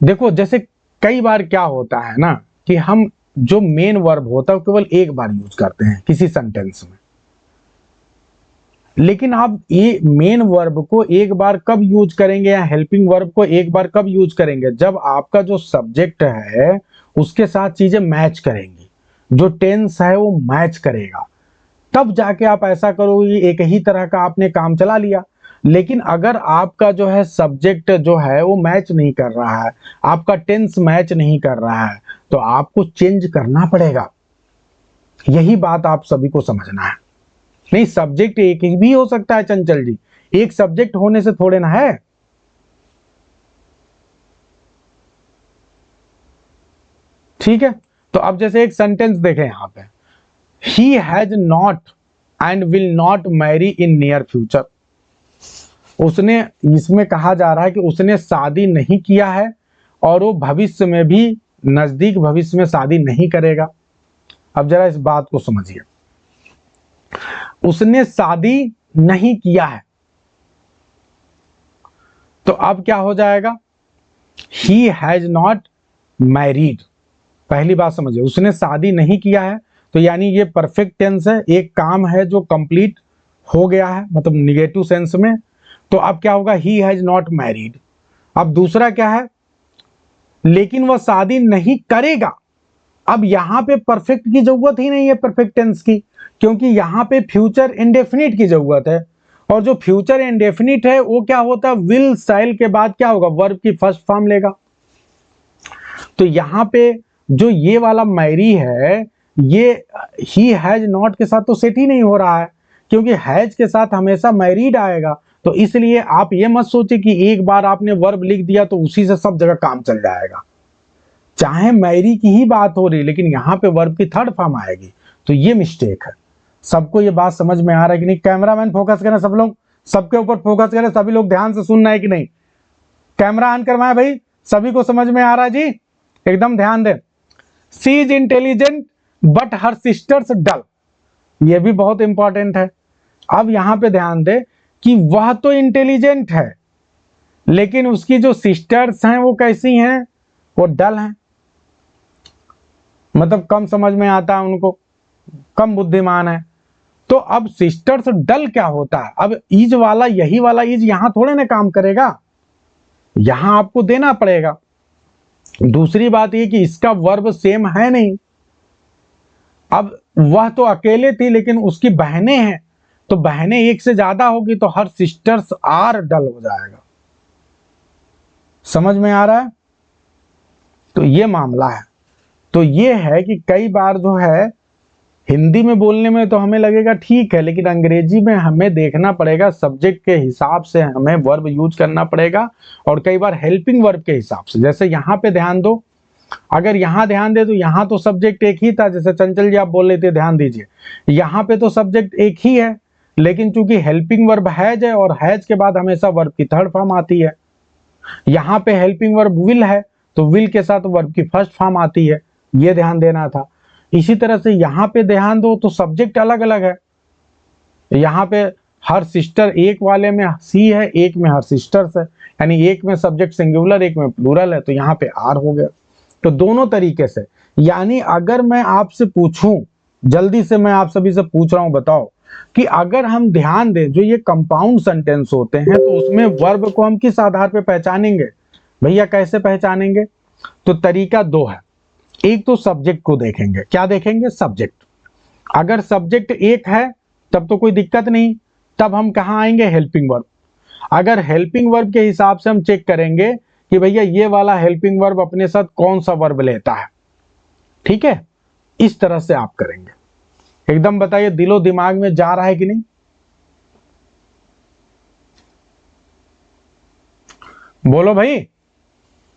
देखो, जैसे कई बार क्या होता है ना कि हम जो मेन वर्ब होता है वो केवल एक बार यूज करते हैं किसी सेंटेंस में, लेकिन आप ये मेन वर्ब को एक बार कब यूज करेंगे या हेल्पिंग वर्ब को एक बार कब यूज करेंगे? जब आपका जो सब्जेक्ट है उसके साथ चीजें मैच करेंगी, जो टेंस है वो मैच करेगा, तब जाके आप ऐसा करोगे, एक ही तरह का आपने काम चला लिया। लेकिन अगर आपका जो है सब्जेक्ट जो है वो मैच नहीं कर रहा है, आपका टेंस मैच नहीं कर रहा है, तो आपको चेंज करना पड़ेगा। यही बात आप सभी को समझना है। नहीं, सब्जेक्ट एक ही भी हो सकता है चंचल जी, एक सब्जेक्ट होने से थोड़े ना है। ठीक है, तो अब जैसे एक सेंटेंस देखें यहां पे, he has not and will not marry in near future. उसने, इसमें कहा जा रहा है कि उसने शादी नहीं किया है और वो भविष्य में भी, नजदीक भविष्य में शादी नहीं करेगा। अब जरा इस बात को समझिए, उसने शादी नहीं किया है, तो अब क्या हो जाएगा? He has not married. पहली बात समझिए, उसने शादी नहीं किया है तो यानी ये परफेक्ट टेंस है, एक काम है जो कंप्लीट हो गया है, मतलब निगेटिव सेंस में। तो अब क्या होगा? He has not married. अब दूसरा क्या है? लेकिन वह शादी नहीं करेगा। अब यहां पे परफेक्ट की जरूरत ही नहीं है, परफेक्ट टेंस की, क्योंकि यहां पे फ्यूचर इंडेफिनिट की जरूरत है, और जो फ्यूचर इंडेफिनिट है वो क्या होता है? विल स्टाइल के बाद क्या होगा? वर्ब की फर्स्ट फॉर्म लेगा। तो यहां पे जो ये वाला मैरी है, ये ही हैज नॉट के साथ तो सेट ही नहीं हो रहा है, क्योंकि हैज के साथ हमेशा मैरिड आएगा। तो इसलिए आप ये मत सोचिए कि एक बार आपने वर्ब लिख दिया तो उसी से सब जगह काम चल जाएगा। चाहे मैरी की ही बात हो रही, लेकिन यहां पे वर्ब की थर्ड फॉर्म आएगी, तो ये मिस्टेक है। सबको ये बात समझ में आ रहा है कि नहीं? कैमरामैन फोकस करें, सब लोग सबके ऊपर फोकस करें, सभी लोग ध्यान से सुनना है कि नहीं? कैमरा ऑन करवाएं भाई, सभी को समझ में आ रहा है जी? एकदम ध्यान दें। She is intelligent but her sisters dull, ये भी बहुत इंपॉर्टेंट है। अब यहां पे ध्यान दें कि वह तो इंटेलिजेंट है, लेकिन उसकी जो सिस्टर्स हैं वो कैसी हैं? वो डल हैं, मतलब कम समझ में आता है उनको, कम बुद्धिमान है। तो अब सिस्टर्स डल क्या होता है? अब इज वाला, यही वाला इज यहां थोड़े ना काम करेगा, यहां आपको देना पड़ेगा। दूसरी बात ये कि इसका वर्ब सेम है नहीं। अब वह तो अकेले थी लेकिन उसकी बहनें हैं, तो बहनें एक से ज्यादा होगी तो हर सिस्टर्स आर डल हो जाएगा। समझ में आ रहा है? तो ये मामला है। तो ये है कि कई बार जो है हिंदी में बोलने में तो हमें लगेगा ठीक है, लेकिन अंग्रेजी में हमें देखना पड़ेगा, सब्जेक्ट के हिसाब से हमें वर्ब यूज करना पड़ेगा, और कई बार हेल्पिंग वर्ब के हिसाब से। जैसे यहाँ पे ध्यान दो, अगर यहाँ ध्यान दे तो यहाँ तो सब्जेक्ट एक ही था, जैसे चंचल जी आप बोल रहे थे, ध्यान दीजिए यहाँ पे तो सब्जेक्ट एक ही है, लेकिन चूंकि हेल्पिंग वर्ब हैज है और हैज के बाद हमेशा वर्ब की थर्ड फॉर्म आती है। यहाँ पे हेल्पिंग वर्ब विल है तो विल के साथ वर्ब की फर्स्ट फॉर्म आती है, ये ध्यान देना था। इसी तरह से यहाँ पे ध्यान दो तो सब्जेक्ट अलग अलग है। यहाँ पे हर सिस्टर, एक वाले में सी है, एक में हर सिस्टर्स है, यानी एक में सब्जेक्ट सिंगुलर एक में प्लूरल है, तो यहाँ पे आर हो गया। तो दोनों तरीके से, यानी अगर मैं आपसे पूछूं, जल्दी से मैं आप सभी से पूछ रहा हूं, बताओ कि अगर हम ध्यान दें जो ये कंपाउंड सेंटेंस होते हैं तो उसमें वर्ब को हम किस आधार पे पहचानेंगे? भैया कैसे पहचानेंगे? तो तरीका दो है। एक तो सब्जेक्ट को देखेंगे। क्या देखेंगे? सब्जेक्ट। अगर सब्जेक्ट एक है तब तो कोई दिक्कत नहीं, तब हम कहाँ आएंगे? Helping verb. अगर हेल्पिंग वर्ब के हिसाब से हम चेक करेंगे कि भैया ये वाला हेल्पिंग वर्ब अपने साथ कौन सा वर्ब लेता है, ठीक है, इस तरह से आप करेंगे। एकदम बताइए दिलो दिमाग में जा रहा है कि नहीं? बोलो भाई,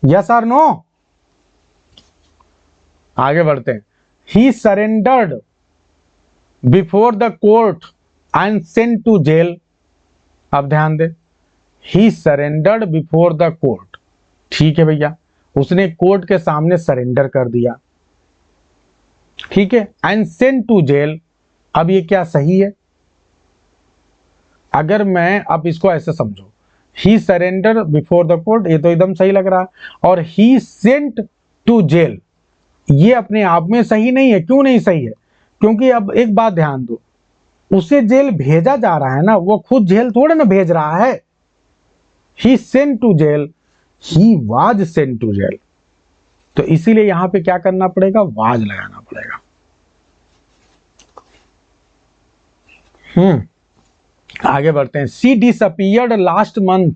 यस और नो। आगे बढ़ते हैं। He surrendered before the court and sent to jail. अब ध्यान दे, he surrendered before the court, ठीक है भैया, उसने कोर्ट के सामने सरेंडर कर दिया, ठीक है, एंड सेंट टू जेल। अब ये क्या सही है? अगर मैं अब इसको ऐसे समझो, ही सरेंडर बिफोर द कोर्ट, ये तो एकदम सही लग रहा है, और ही सेंट टू जेल, ये अपने आप में सही नहीं है। क्यों नहीं सही है? क्योंकि अब एक बात ध्यान दो, उसे जेल भेजा जा रहा है ना, वो खुद जेल थोड़े ना भेज रहा है। He sent to jail, he was sent to jail, तो इसीलिए यहां पे क्या करना पड़ेगा? वाज लगाना पड़ेगा। आगे बढ़ते हैं। सी डिसअपियर्ड लास्ट मंथ,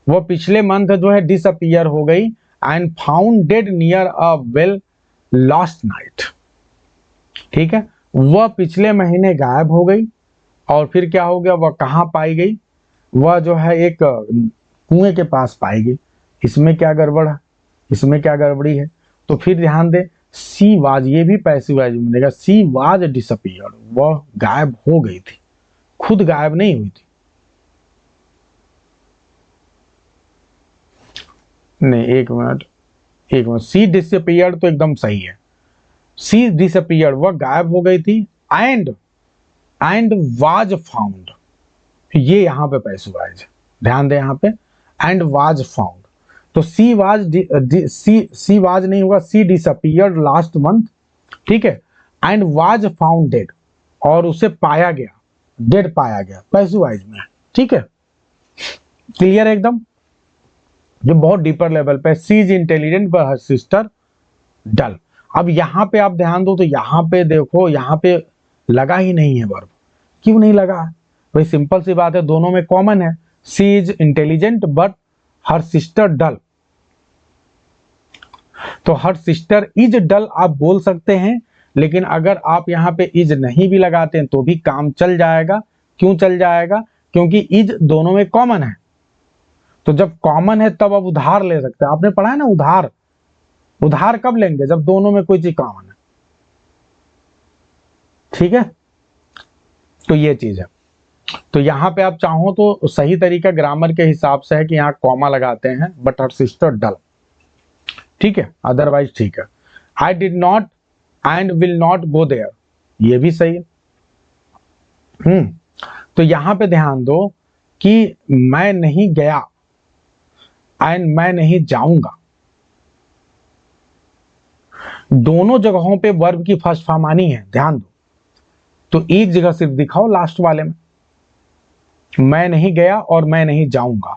वो पिछले मंथ जो है डिसअपियर हो गई, and found dead near a well last night, ठीक है, वह पिछले महीने गायब हो गई, और फिर क्या हो गया? वह कहां पाई गई? वह जो है एक कुएं के पास पाई गई। इसमें क्या गड़बड़ है? इसमें क्या गड़बड़ी है? तो फिर ध्यान दे, सी वाज, ये भी पैसिव वाइज बनेगा। सी वाज डिसअपियर्ड, वह गायब हो गई थी, खुद गायब नहीं हुई थी। नहीं, एक मिनट, सी डिसअपियर्ड तो एकदम सही है। सी डिसअपियर्ड, वह गायब हो गई थी, एंड वाज फाउंड, ये यहां पे पैसिव वाइज है, ध्यान दे यहाँ पे, एंड वाज फाउंड। तो सी वाज नहीं होगा, सी डिसअपियर्ड लास्ट मंथ, ठीक है, एंड वाज फाउंड डेड, और उसे पाया गया, डेड पाया गया, पैसिव वाइज में, ठीक है। क्लियर है एकदम? जो बहुत डीपर लेवल पे, she is intelligent but her sister dull. अब यहां पे आप ध्यान दो तो यहां पे देखो, यहां पे लगा ही नहीं है वर्ब। क्यों नहीं लगा? भाई सिंपल सी बात है, दोनों में कॉमन है, she is intelligent but her sister dull. तो हर सिस्टर इज डल आप बोल सकते हैं, लेकिन अगर आप यहाँ पे इज नहीं भी लगाते हैं तो भी काम चल जाएगा। क्यों चल जाएगा? क्योंकि इज दोनों में कॉमन है। तो जब कॉमन है तब आप उधार ले सकते हैं। आपने पढ़ा है ना उधार, उधार कब लेंगे? जब दोनों में कोई चीज कॉमन है, ठीक है। तो ये चीज है। तो यहां पे आप चाहो तो सही तरीका ग्रामर के हिसाब से है कि यहाँ कॉमा लगाते हैं, बट हर सिस्टर डल, ठीक है, अदरवाइज ठीक है। I did not and will not go there, ये भी सही है। तो यहां पे ध्यान दो कि मैं नहीं गया एंड मैं नहीं जाऊंगा, दोनों जगहों पे वर्ब की फर्स्ट फॉर्म आनी है, ध्यान दो। तो एक जगह सिर्फ दिखाओ लास्ट वाले में, मैं नहीं गया और मैं नहीं जाऊंगा।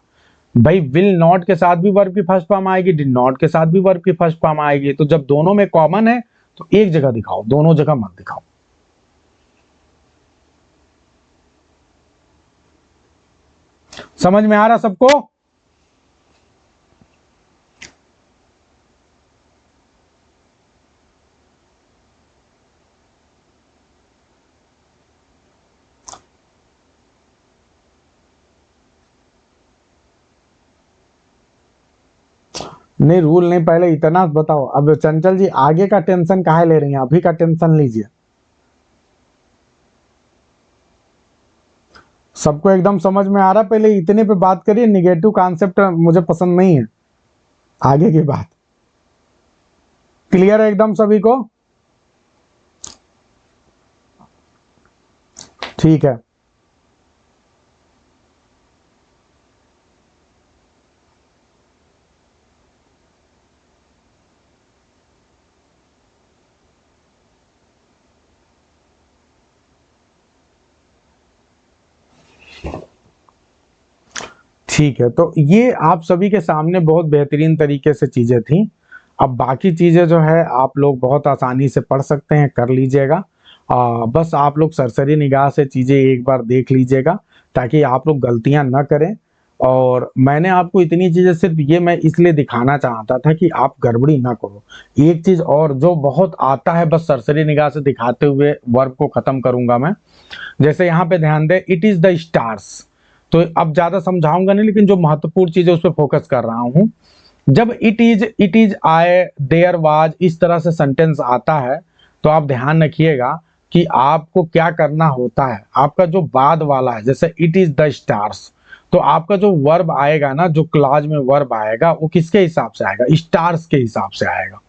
भाई विल नॉट के साथ भी वर्ब की फर्स्ट फॉर्म आएगी, डिड नॉट के साथ भी वर्ब की फर्स्ट फॉर्म आएगी। तो जब दोनों में कॉमन है तो एक जगह दिखाओ, दोनों जगह मत दिखाओ। समझ में आ रहा सबको? नहीं रूल नहीं, पहले इतना बताओ। अब चंचल जी आगे का टेंशन काहे ले रही हैं, अभी का टेंशन लीजिए। सबको एकदम समझ में आ रहा? पहले इतने पे बात करिए, निगेटिव कॉन्सेप्ट मुझे पसंद नहीं है। आगे की बात क्लियर है एकदम सभी को? ठीक है। ठीक है, तो ये आप सभी के सामने बहुत बेहतरीन तरीके से चीजें थी। अब बाकी चीजें जो है आप लोग बहुत आसानी से पढ़ सकते हैं, कर लीजिएगा। बस आप लोग सरसरी निगाह से चीजें एक बार देख लीजिएगा ताकि आप लोग गलतियां न करें। और मैंने आपको इतनी चीजें सिर्फ ये मैं इसलिए दिखाना चाहता था कि आप गड़बड़ी ना करो। एक चीज और जो बहुत आता है, बस सरसरी निगाह से दिखाते हुए वर्ब को खत्म करूंगा मैं। जैसे यहाँ पे ध्यान दे, इट इज द स्टार्स। तो अब ज्यादा समझाऊंगा नहीं, लेकिन जो महत्वपूर्ण चीज है उस पर फोकस कर रहा हूं। जब इट इज आए, देयर वाज, इस तरह से सेंटेंस आता है तो आप ध्यान रखिएगा कि आपको क्या करना होता है। आपका जो बाद वाला है, जैसे इट इज द स्टार्स, तो आपका जो वर्ब आएगा ना, जो क्लॉज में वर्ब आएगा वो किसके हिसाब से आएगा? स्टार्स के हिसाब से आएगा।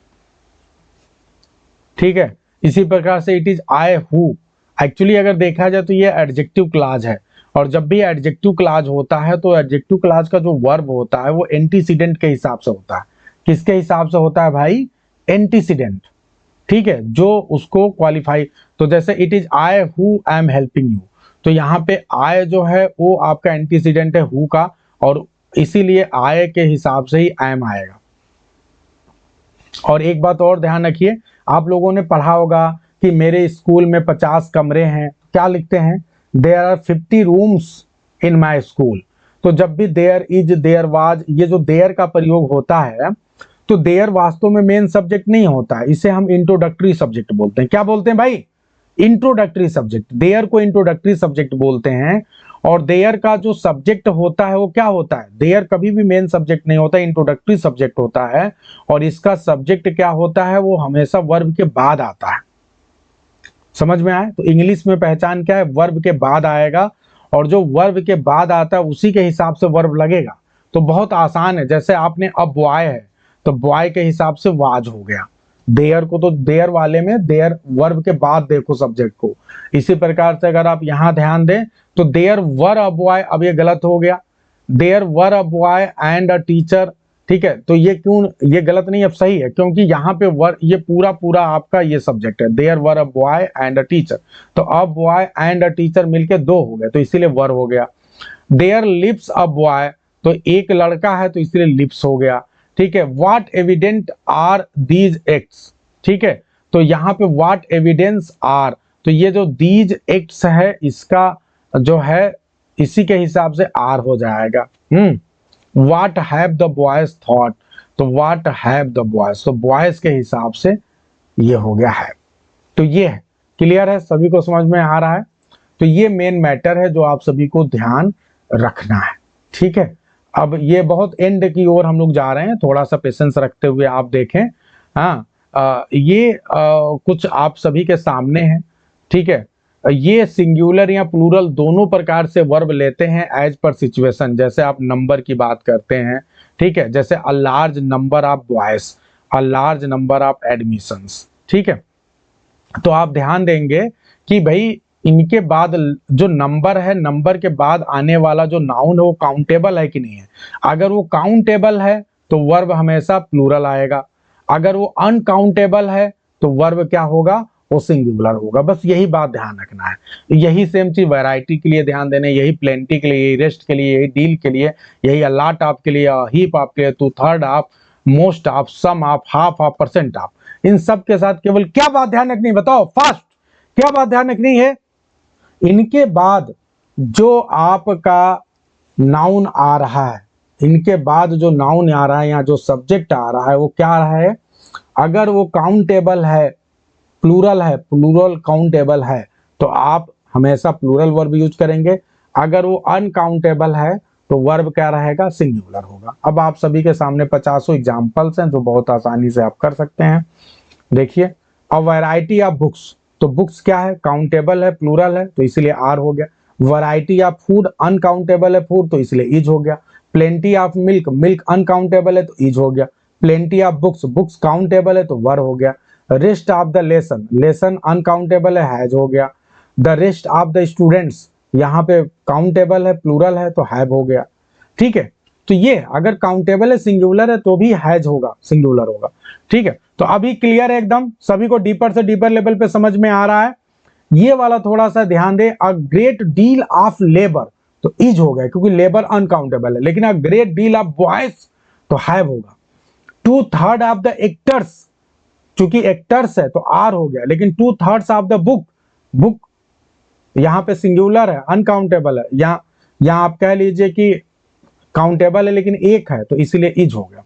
ठीक है, इसी प्रकार से it is I who, actually अगर देखा जाए तो ये एडजेक्टिव क्लॉज है। और जब भी एडजेक्टिव क्लॉज होता है तो एडजेक्टिव क्लॉज का जो वर्ब होता है वो एंटीसीडेंट के हिसाब से होता है। किसके हिसाब से होता है भाई? एंटीसीडेंट। ठीक है, जो उसको क्वालिफाई। तो जैसे it is I who I am helping you, तो यहाँ पे आई जो है वो आपका एंटीसीडेंट है हु का, और इसीलिए आई के हिसाब से ही आई एम आएगा। और एक बात और ध्यान रखिए, आप लोगों ने पढ़ा होगा कि मेरे स्कूल में 50 कमरे हैं, क्या लिखते हैं? There are 50 rooms in my school. तो जब भी देयर इज, देयर वाज, ये जो देयर का प्रयोग होता है, तो देयर वास्तव में मेन सब्जेक्ट नहीं होता है, इसे हम इंट्रोडक्टरी सब्जेक्ट बोलते हैं। क्या बोलते हैं भाई? Introductory subject. देयर को इंट्रोडक्टरी सब्जेक्ट बोलते हैं। और देयर का जो सब्जेक्ट होता है वो क्या होता है? देयर कभी भी मेन सब्जेक्ट नहीं होता, इंट्रोडक्टरी सब्जेक्ट होता है। और इसका सब्जेक्ट क्या होता है? वो हमेशा वर्ब के बाद आता है। समझ में आए? तो इंग्लिश में पहचान क्या है? वर्ब के बाद आएगा, और जो वर्ब के बाद आता है उसी के हिसाब से वर्ब लगेगा। तो बहुत आसान है। जैसे आपने अब बॉय है तो बॉय के हिसाब से वाज हो गया। देयर को तो देयर वाले में देयर वर्ब के बाद देखो सब्जेक्ट को। इसी प्रकार से अगर आप यहां ध्यान दें तो देयर वर अ बॉय, अब ये गलत हो गया। There were a boy and a teacher. ठीक है, तो ये क्यों, ये गलत नहीं, अब सही है, क्योंकि यहाँ पे वर, ये पूरा पूरा आपका ये सब्जेक्ट है। There were a boy and a teacher, तो अब बॉय एंड अ टीचर मिलके दो हो गए, तो इसीलिए वर हो गया। देयर लिप्स अ बॉय, तो एक लड़का है तो इसलिए लिप्स हो गया। ठीक है, what evident are these acts. ठीक है, तो यहाँ पे व्हाट एविडेंस आर, तो ये जो दीज एक्ट्स है इसका जो है इसी के हिसाब से आर हो जाएगा। What have the boys thought, तो व्हाट हैव द बॉयज, तो बॉयज के हिसाब से ये हो गया है। तो ये है, क्लियर है? सभी को समझ में आ रहा है? तो ये मेन मैटर है जो आप सभी को ध्यान रखना है। ठीक है, अब ये बहुत एंड की ओर हम लोग जा रहे हैं, थोड़ा सा पेशेंस रखते हुए आप देखें। हाँ, ये कुछ आप सभी के सामने है। ठीक है, ये सिंगुलर या प्लूरल दोनों प्रकार से वर्ब लेते हैं एज पर सिचुएशन। जैसे आप नंबर की बात करते हैं, ठीक है, जैसे a large number of boys, a large number of admissions. ठीक है, तो आप ध्यान देंगे कि भाई इनके बाद जो नंबर है, नंबर के बाद आने वाला जो नाउन है वो काउंटेबल है कि नहीं है। अगर वो काउंटेबल है तो वर्ब हमेशा प्लूरल आएगा। अगर वो अनकाउंटेबल है तो वर्ब क्या होगा? वो सिंगुलर होगा। बस यही बात ध्यान रखना है। यही सेम चीज वैरायटी के लिए ध्यान देना, यही प्लेंटी के लिए, यही रेस्ट के लिए, यही डील के लिए, यही अ लॉट ऑफ के लिए, हीप ऑफ के लिए, two third of, most of, some of, half of, percent of, इन सब के साथ केवल क्या बात ध्यान रखनी है बताओ फास्ट, क्या बात ध्यान रखनी है? इनके बाद जो आपका नाउन आ रहा है, इनके बाद जो नाउन आ रहा है या जो सब्जेक्ट आ रहा है वो क्या आ रहा है? अगर वो काउंटेबल है, प्लूरल है, प्लूरल काउंटेबल है तो आप हमेशा प्लूरल वर्ब यूज करेंगे। अगर वो अनकाउंटेबल है तो वर्ब क्या रहेगा? सिंगुलर होगा। अब आप सभी के सामने 50 एग्जाम्पल्स हैं जो बहुत आसानी से आप कर सकते हैं। देखिए, अ वैरायटी ऑफ बुक्स, तो बुक्स क्या है? काउंटेबल है, प्लूरल है, तो इसलिए आर हो गया। वैरायटी ऑफ फूड, अनकाउंटेबल है फूड, तो इसलिए इज हो गया। Plenty of milk, milk uncountable है तो इज हो गया। Plenty of books, books countable है तो वर हो गया। Rest of the lesson, lesson uncountable है, हैज हो गया। The rest of the students, यहाँ पे काउंटेबल है, प्लूरल है तो हैव हो गया। ठीक है, तो ये अगर काउंटेबल है, सिंगुलर है तो भी हैज होगा, सिंगुलर होगा। ठीक है, तो अभी क्लियर है एकदम सभी को? डीपर से डीपर लेवल पे समझ में आ रहा है? ये वाला थोड़ा सा ध्यान दे। A great deal of labour, तो इज हो गया क्योंकि लेबर अनकाउंटेबल है, लेकिन a great deal of boys तो हैव होगा। Two third of the actors, चूंकि एक्टर्स है तो आर हो गया, लेकिन two thirds of the book, book यहां पे सिंगुलर है, अनकाउंटेबल है, यहां आप कह लीजिए कि काउंटेबल है लेकिन एक है तो इसलिए इज हो गया।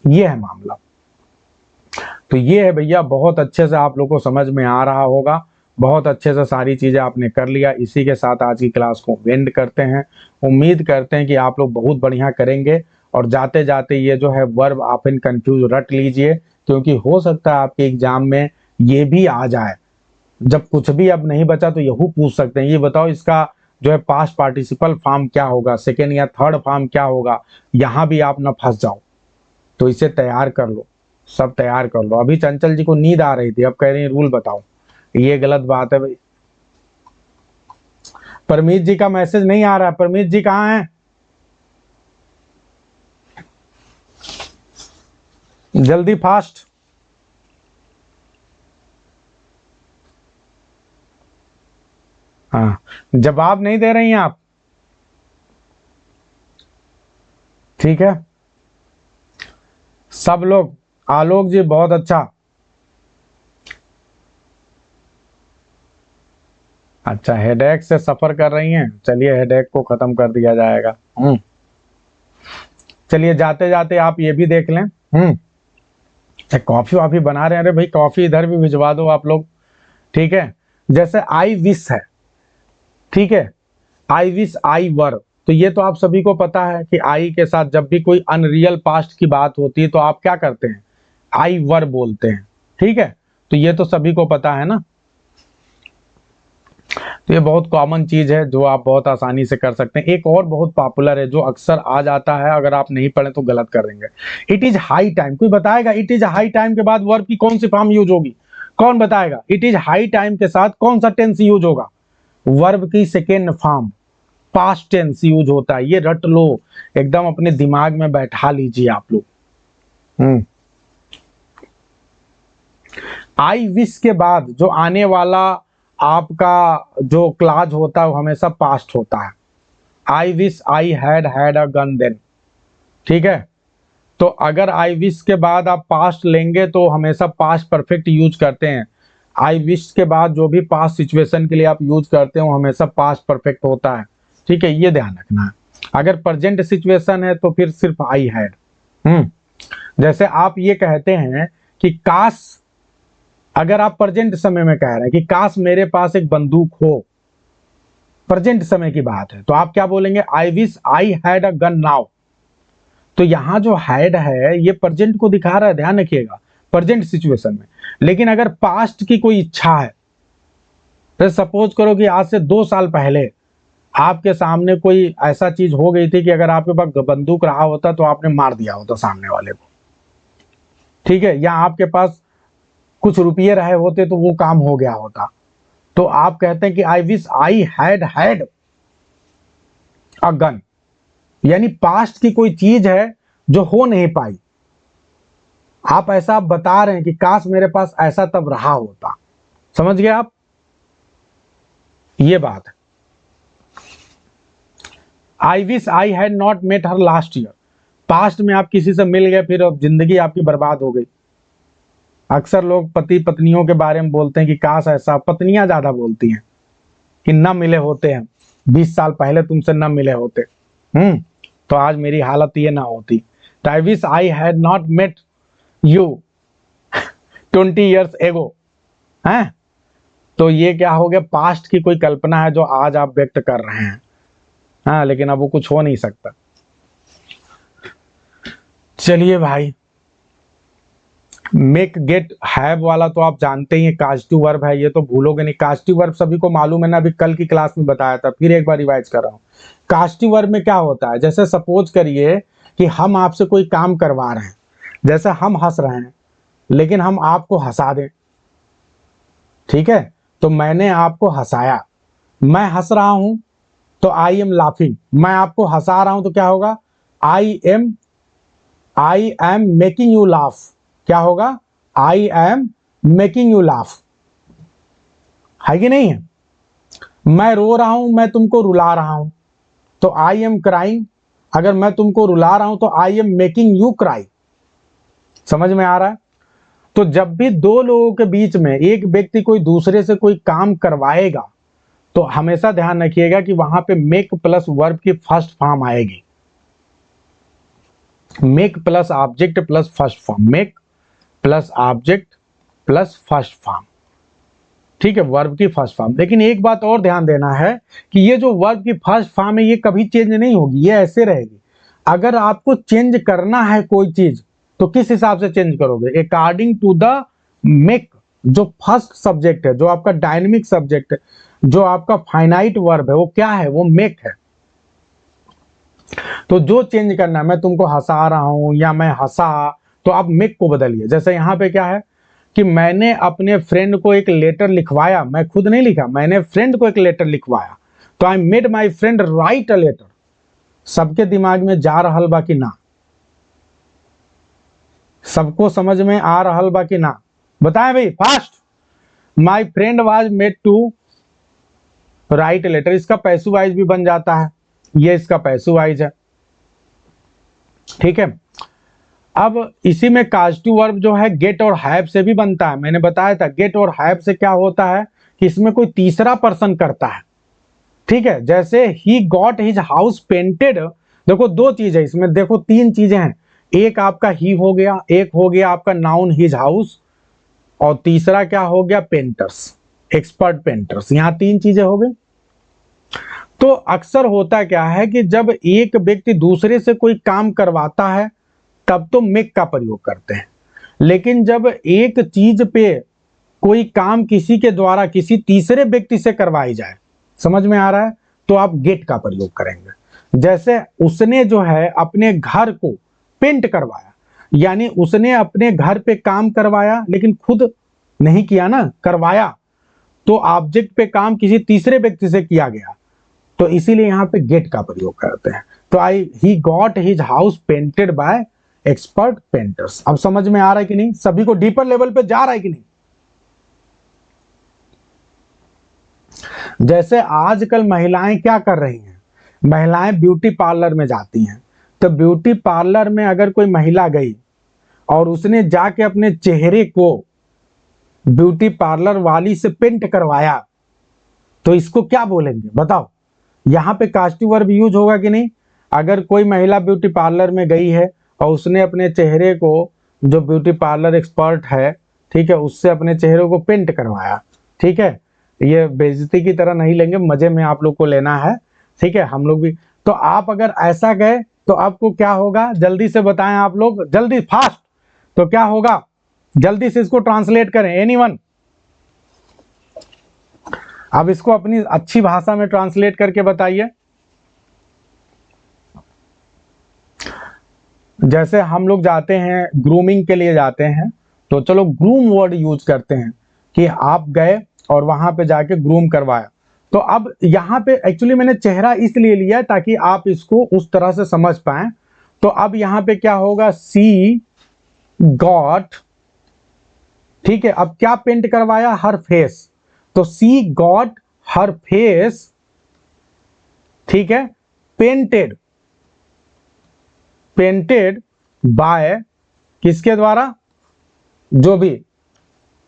ये है मामला। तो ये है भैया, बहुत अच्छे से आप लोग को समझ में आ रहा होगा, बहुत अच्छे से सारी चीजें आपने कर लिया। इसी के साथ आज की क्लास को एंड करते हैं। उम्मीद करते हैं कि आप लोग बहुत बढ़िया करेंगे। और जाते जाते ये जो है वर्ब ऑफन कंफ्यूज रट लीजिए, क्योंकि हो सकता है आपके एग्जाम में ये भी आ जाए। जब कुछ भी अब नहीं बचा तो यहू पूछ सकते हैं, ये बताओ इसका जो है पास्ट पार्टिसिपल फॉर्म क्या होगा, सेकेंड या थर्ड फॉर्म क्या होगा, यहां भी आप ना फंस जाओ। तो इसे तैयार कर लो, सब तैयार कर लो। अभी चंचल जी को नींद आ रही थी, अब कह रही है रूल बताओ। ये गलत बात है भाई। परमीत जी का मैसेज नहीं आ रहा है, परमीत जी कहाँ हैं? जल्दी फास्ट। हाँ, जवाब नहीं दे रही हैं आप? ठीक है, सब लोग। आलोक जी बहुत अच्छा। अच्छा, हेडेक से सफर कर रही हैं, चलिए हेडेक को खत्म कर दिया जाएगा। चलिए जाते जाते आप ये भी देख लें। कॉफी वाफी बना रहे हैं? अरे भाई कॉफी इधर भी भिजवा दो आप लोग। ठीक है, जैसे आई विश है, ठीक है, आई विश, आई वर, तो ये तो आप सभी को पता है कि आई के साथ जब भी कोई अनरियल पास्ट की बात होती है तो आप क्या करते हैं? आई वर बोलते हैं। ठीक है, तो ये तो सभी को पता है ना। तो ये बहुत कॉमन चीज है जो आप बहुत आसानी से कर सकते हैं। एक और बहुत पॉपुलर है जो अक्सर आ जाता है, अगर आप नहीं पढ़े तो गलत कर देंगे। इट इज हाई टाइम, कोई बताएगा इट इज हाई टाइम के बाद वर्ब की कौन सी फॉर्म यूज होगी? कौन बताएगा? इट इज हाई टाइम के साथ कौन सा टेंस यूज होगा? वर्ब की second form, past tense use होता है। ये रट लो, एकदम अपने दिमाग में बैठा लीजिए आप लोग। आई विश के बाद जो आने वाला आपका जो क्लाज होता है वो हमेशा पास्ट होता है। I wish I had a gun then. ठीक है, तो अगर आई विश के बाद आप पास्ट लेंगे तो हमेशा पास्ट परफेक्ट यूज करते हैं। आई विश के बाद जो भी पास्ट सिचुएशन के लिए आप यूज करते हैं वो हमेशा पास्ट परफेक्ट होता है। ठीक है, ये ध्यान रखना है। अगर प्रेजेंट सिचुएशन है तो फिर सिर्फ आई हैड। जैसे आप ये कहते हैं कि काश, अगर आप प्रेजेंट समय में कह रहे हैं कि काश मेरे पास एक बंदूक हो, प्रेजेंट समय की बात है, तो आप क्या बोलेंगे? आई wish I had a gun now. तो यहां जो हैड है ये प्रेजेंट को दिखा रहा है, ध्यान रखिएगा, प्रेजेंट सिचुएशन में। लेकिन अगर पास्ट की कोई इच्छा है, तो सपोज करो कि आज से 2 साल पहले आपके सामने कोई ऐसा चीज हो गई थी कि अगर आपके पास बंदूक रहा होता तो आपने मार दिया होता सामने वाले को। ठीक है, या आपके पास कुछ रुपये रहे होते तो वो काम हो गया होता। तो आप कहते हैं कि आई wish I had a gun, यानी पास्ट की कोई चीज है जो हो नहीं पाई। आप ऐसा बता रहे हैं कि काश मेरे पास ऐसा तब रहा होता। समझ गए आप, ये बात है। I wish I had not met her last year, past में आप किसी से मिल गए, फिर अब जिंदगी आपकी बर्बाद हो गई। अक्सर लोग पति पत्नियों के बारे में बोलते हैं कि काश ऐसा, पत्नियां ज्यादा बोलती हैं कि न मिले होते हैं, 20 साल पहले तुमसे न मिले होते, तो आज मेरी हालत ये ना होती। तो I wish I had not met you 20 years ago हैं। तो ये क्या हो गया, पास्ट की कोई कल्पना है जो आज आप व्यक्त कर रहे हैं, हाँ, लेकिन अब वो कुछ हो नहीं सकता। चलिए भाई, मेक गेट हैव वाला तो आप जानते ही हैं, कास्टिव वर्ब है, ये तो भूलोगे नहीं। कास्टिव वर्ब सभी को मालूम है ना, अभी कल की क्लास में बताया था, फिर एक बार रिवाइज कर रहा हूं। कास्टिव वर्ब में क्या होता है, जैसे सपोज करिए कि हम आपसे कोई काम करवा रहे हैं, जैसे हम हंस रहे हैं लेकिन हम आपको हंसा दें, ठीक है, तो मैंने आपको हंसाया, मैं हंस रहा हूं तो आई एम लाफिंग, मैं आपको हंसा रहा हूं तो क्या होगा, I am making you laugh, क्या होगा, I am making you laugh, है कि नहीं है। मैं रो रहा हूं, मैं तुमको रुला रहा हूं, तो आई एम क्राइंग, अगर मैं तुमको रुला रहा हूं तो I am making you cry. समझ में आ रहा है। तो जब भी दो लोगों के बीच में एक व्यक्ति कोई दूसरे से कोई काम करवाएगा तो हमेशा ध्यान रखिएगा कि वहां पे मेक प्लस वर्ब की फर्स्ट फॉर्म आएगी, make plus object plus first form, make plus object plus first form, ठीक है, वर्ब की फर्स्ट फॉर्म। लेकिन एक बात और ध्यान देना है कि ये जो वर्ब की फर्स्ट फॉर्म है ये कभी चेंज नहीं होगी, ये ऐसे रहेगी। अगर आपको चेंज करना है कोई चीज तो किस हिसाब से चेंज करोगे, अकॉर्डिंग टू द मेक, जो फर्स्ट सब्जेक्ट है, जो आपका डायनेमिक सब्जेक्ट है, जो आपका फाइनाइट वर्ब है, वो क्या है, वो मेक है। तो जो चेंज करना है, मैं तुमको हंसा रहा हूं या मैं हंसा, तो आप मेक को बदलिए। जैसे यहां पे क्या है कि मैंने अपने फ्रेंड को एक लेटर लिखवाया, मैं खुद नहीं लिखा, मैंने फ्रेंड को एक लेटर लिखवाया, तो I made my friend write a letter. सबके दिमाग में जा रहल बा कि ना, सबको समझ में आ रहल बा कि ना, बताएं भाई fast. My friend was made to write letter, इसका पैसिव वाइज भी बन जाता है, ये इसका पैसिव वाइज है, ठीक है। अब इसी में कास्टिव वर्ब जो है गेट और हैव से भी बनता है, मैंने बताया था गेट और हैव से क्या होता है कि इसमें कोई तीसरा पर्सन करता है, ठीक है। जैसे he got his house painted, देखो दो चीज है इसमें, देखो तीन चीजें हैं, एक आपका ही हो गया, एक हो गया आपका नाउन हिज हाउस, और तीसरा क्या हो गया, पेंटर्स, एक्सपर्ट पेंटर्स, यहां तीन चीजें हो गई। तो अक्सर होता क्या है कि जब एक व्यक्ति दूसरे से कोई काम करवाता है तब तो मेक का प्रयोग करते हैं, लेकिन जब एक चीज पे कोई काम किसी के द्वारा किसी तीसरे व्यक्ति से करवाई जाए, समझ में आ रहा है, तो आप गेट का प्रयोग करेंगे। जैसे उसने जो है अपने घर को पेंट करवाया, यानी उसने अपने घर पे काम करवाया लेकिन खुद नहीं किया ना, करवाया, तो ऑब्जेक्ट पे काम किसी तीसरे व्यक्ति से किया गया, तो इसीलिए यहां पे गेट का प्रयोग करते हैं। तो he got his house painted bye expert painters. अब समझ में आ रहा है कि नहीं, सभी को डीपर लेवल पे जा रहा है कि नहीं। जैसे आजकल महिलाएं क्या कर रही हैं, महिलाएं ब्यूटी पार्लर में जाती हैं, तो ब्यूटी पार्लर में अगर कोई महिला गई और उसने जाके अपने चेहरे को ब्यूटी पार्लर वाली से पेंट करवाया, तो इसको क्या बोलेंगे बताओ, यहां पे कास्टिव वर्ब यूज होगा कि नहीं। अगर कोई महिला ब्यूटी पार्लर में गई है और उसने अपने चेहरे को, जो ब्यूटी पार्लर एक्सपर्ट है, ठीक है, उससे अपने चेहरे को पेंट करवाया, ठीक है, ये बेइज्जती की तरह नहीं लेंगे, मजे में आप लोग को लेना है, ठीक है, हम लोग भी। तो आप अगर ऐसा गए तो आपको क्या होगा, जल्दी से बताएं आप लोग, जल्दी फास्ट, तो क्या होगा, जल्दी से इसको ट्रांसलेट करें, एनीवन। अब इसको अपनी अच्छी भाषा में ट्रांसलेट करके बताइए। जैसे हम लोग जाते हैं ग्रूमिंग के लिए जाते हैं, तो चलो ग्रूम वर्ड यूज करते हैं कि आप गए और वहां पे जाके ग्रूम करवाया। तो अब यहां पे एक्चुअली मैंने चेहरा इसलिए लिया ताकि आप इसको उस तरह से समझ पाएं। तो अब यहां पे क्या होगा, सी गॉट ठीक है, अब क्या पेंट करवाया? हर फेस। तो सी गॉट हर फेस, ठीक है, पेंटेड, पेंटेड बाय किसके द्वारा? जो भी,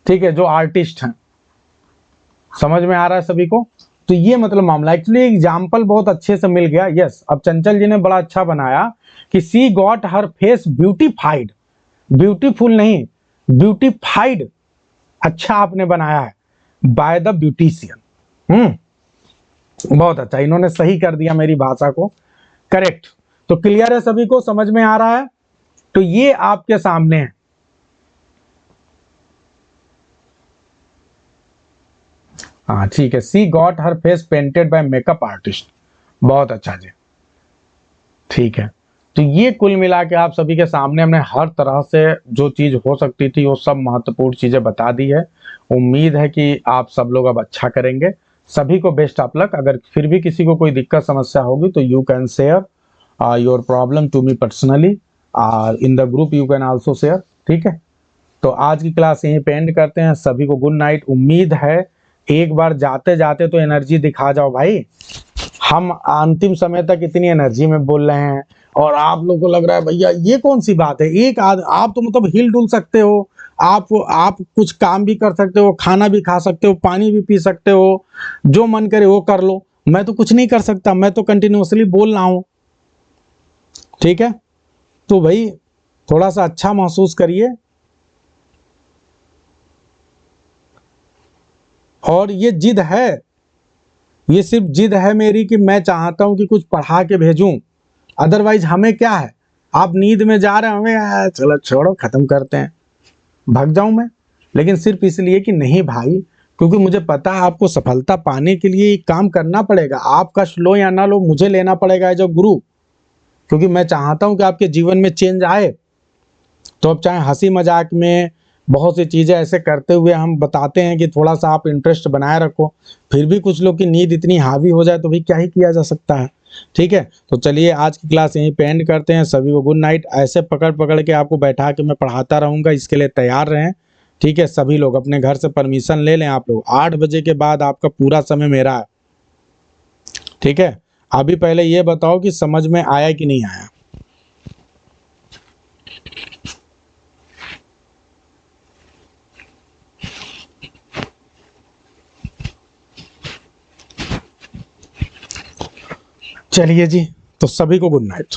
ठीक है, जो आर्टिस्ट हैं। समझ में आ रहा है सभी को? तो ये मतलब मामला, एक्चुअली एग्जाम्पल बहुत अच्छे से मिल गया। यस, अब चंचल जी ने बड़ा अच्छा बनाया कि she got her face beautified, beautiful नहीं, ब्यूटीफाइड, अच्छा आपने बनाया है, बाय द ब्यूटिशियन। बहुत अच्छा, इन्होंने सही कर दिया मेरी भाषा को, करेक्ट। तो क्लियर है सभी को, समझ में आ रहा है? तो ये आपके सामने है। हाँ ठीक है, she got her face painted by makeup artist, बहुत अच्छा जी, ठीक है। तो ये कुल मिला के आप सभी के सामने हमने हर तरह से जो चीज हो सकती थी वो सब महत्वपूर्ण चीजें बता दी है। उम्मीद है कि आप सब लोग अब अच्छा करेंगे। सभी को बेस्ट ऑफ लक। अगर फिर भी किसी को कोई दिक्कत समस्या होगी तो you can share your problem to me personally, in the group you can also share, ठीक है। तो आज की क्लास यहीं पे एंड करते हैं। सभी को गुड नाइट। उम्मीद है एक बार जाते जाते तो एनर्जी दिखा जाओ भाई। हम अंतिम समय तक इतनी एनर्जी में बोल रहे हैं और आप लोगों को लग रहा है भैया ये कौन सी बात है, एक आप तो मतलब हिल डुल सकते हो, आप कुछ काम भी कर सकते हो, खाना भी खा सकते हो, पानी भी पी सकते हो, जो मन करे वो कर लो। मैं तो कुछ नहीं कर सकता, मैं तो कंटिन्यूअसली बोल रहा हूं, ठीक है। तो भाई थोड़ा सा अच्छा महसूस करिए। और ये जिद है, ये सिर्फ जिद है मेरी कि मैं चाहता हूं कि कुछ पढ़ा के भेजूं। अदरवाइज हमें क्या है, आप नींद में जा रहे हैं, हमें चलो छोड़ो खत्म करते हैं, भाग जाऊं मैं। लेकिन सिर्फ इसलिए कि नहीं भाई, क्योंकि मुझे पता है आपको सफलता पाने के लिए एक काम करना पड़ेगा। आप कष्ट लो या ना लो, मुझे लेना पड़ेगा एज अ गुरु, क्योंकि मैं चाहता हूं कि आपके जीवन में चेंज आए। तो अब चाहे हंसी मजाक में बहुत सी चीज़ें ऐसे करते हुए हम बताते हैं कि थोड़ा सा आप इंटरेस्ट बनाए रखो, फिर भी कुछ लोग की नींद इतनी हावी हो जाए तो भाई क्या ही किया जा सकता है, ठीक है। तो चलिए आज की क्लास यहीं पे एंड करते हैं। सभी को गुड नाइट। ऐसे पकड़ पकड़ के आपको बैठा के मैं पढ़ाता रहूँगा, इसके लिए तैयार रहें, ठीक है। सभी लोग अपने घर से परमिशन ले लें। आप लोग 8 बजे के बाद आपका पूरा समय मेरा है, ठीक है। अभी पहले ये बताओ कि समझ में आया कि नहीं आया? चलिए जी, तो सभी को गुड नाइट।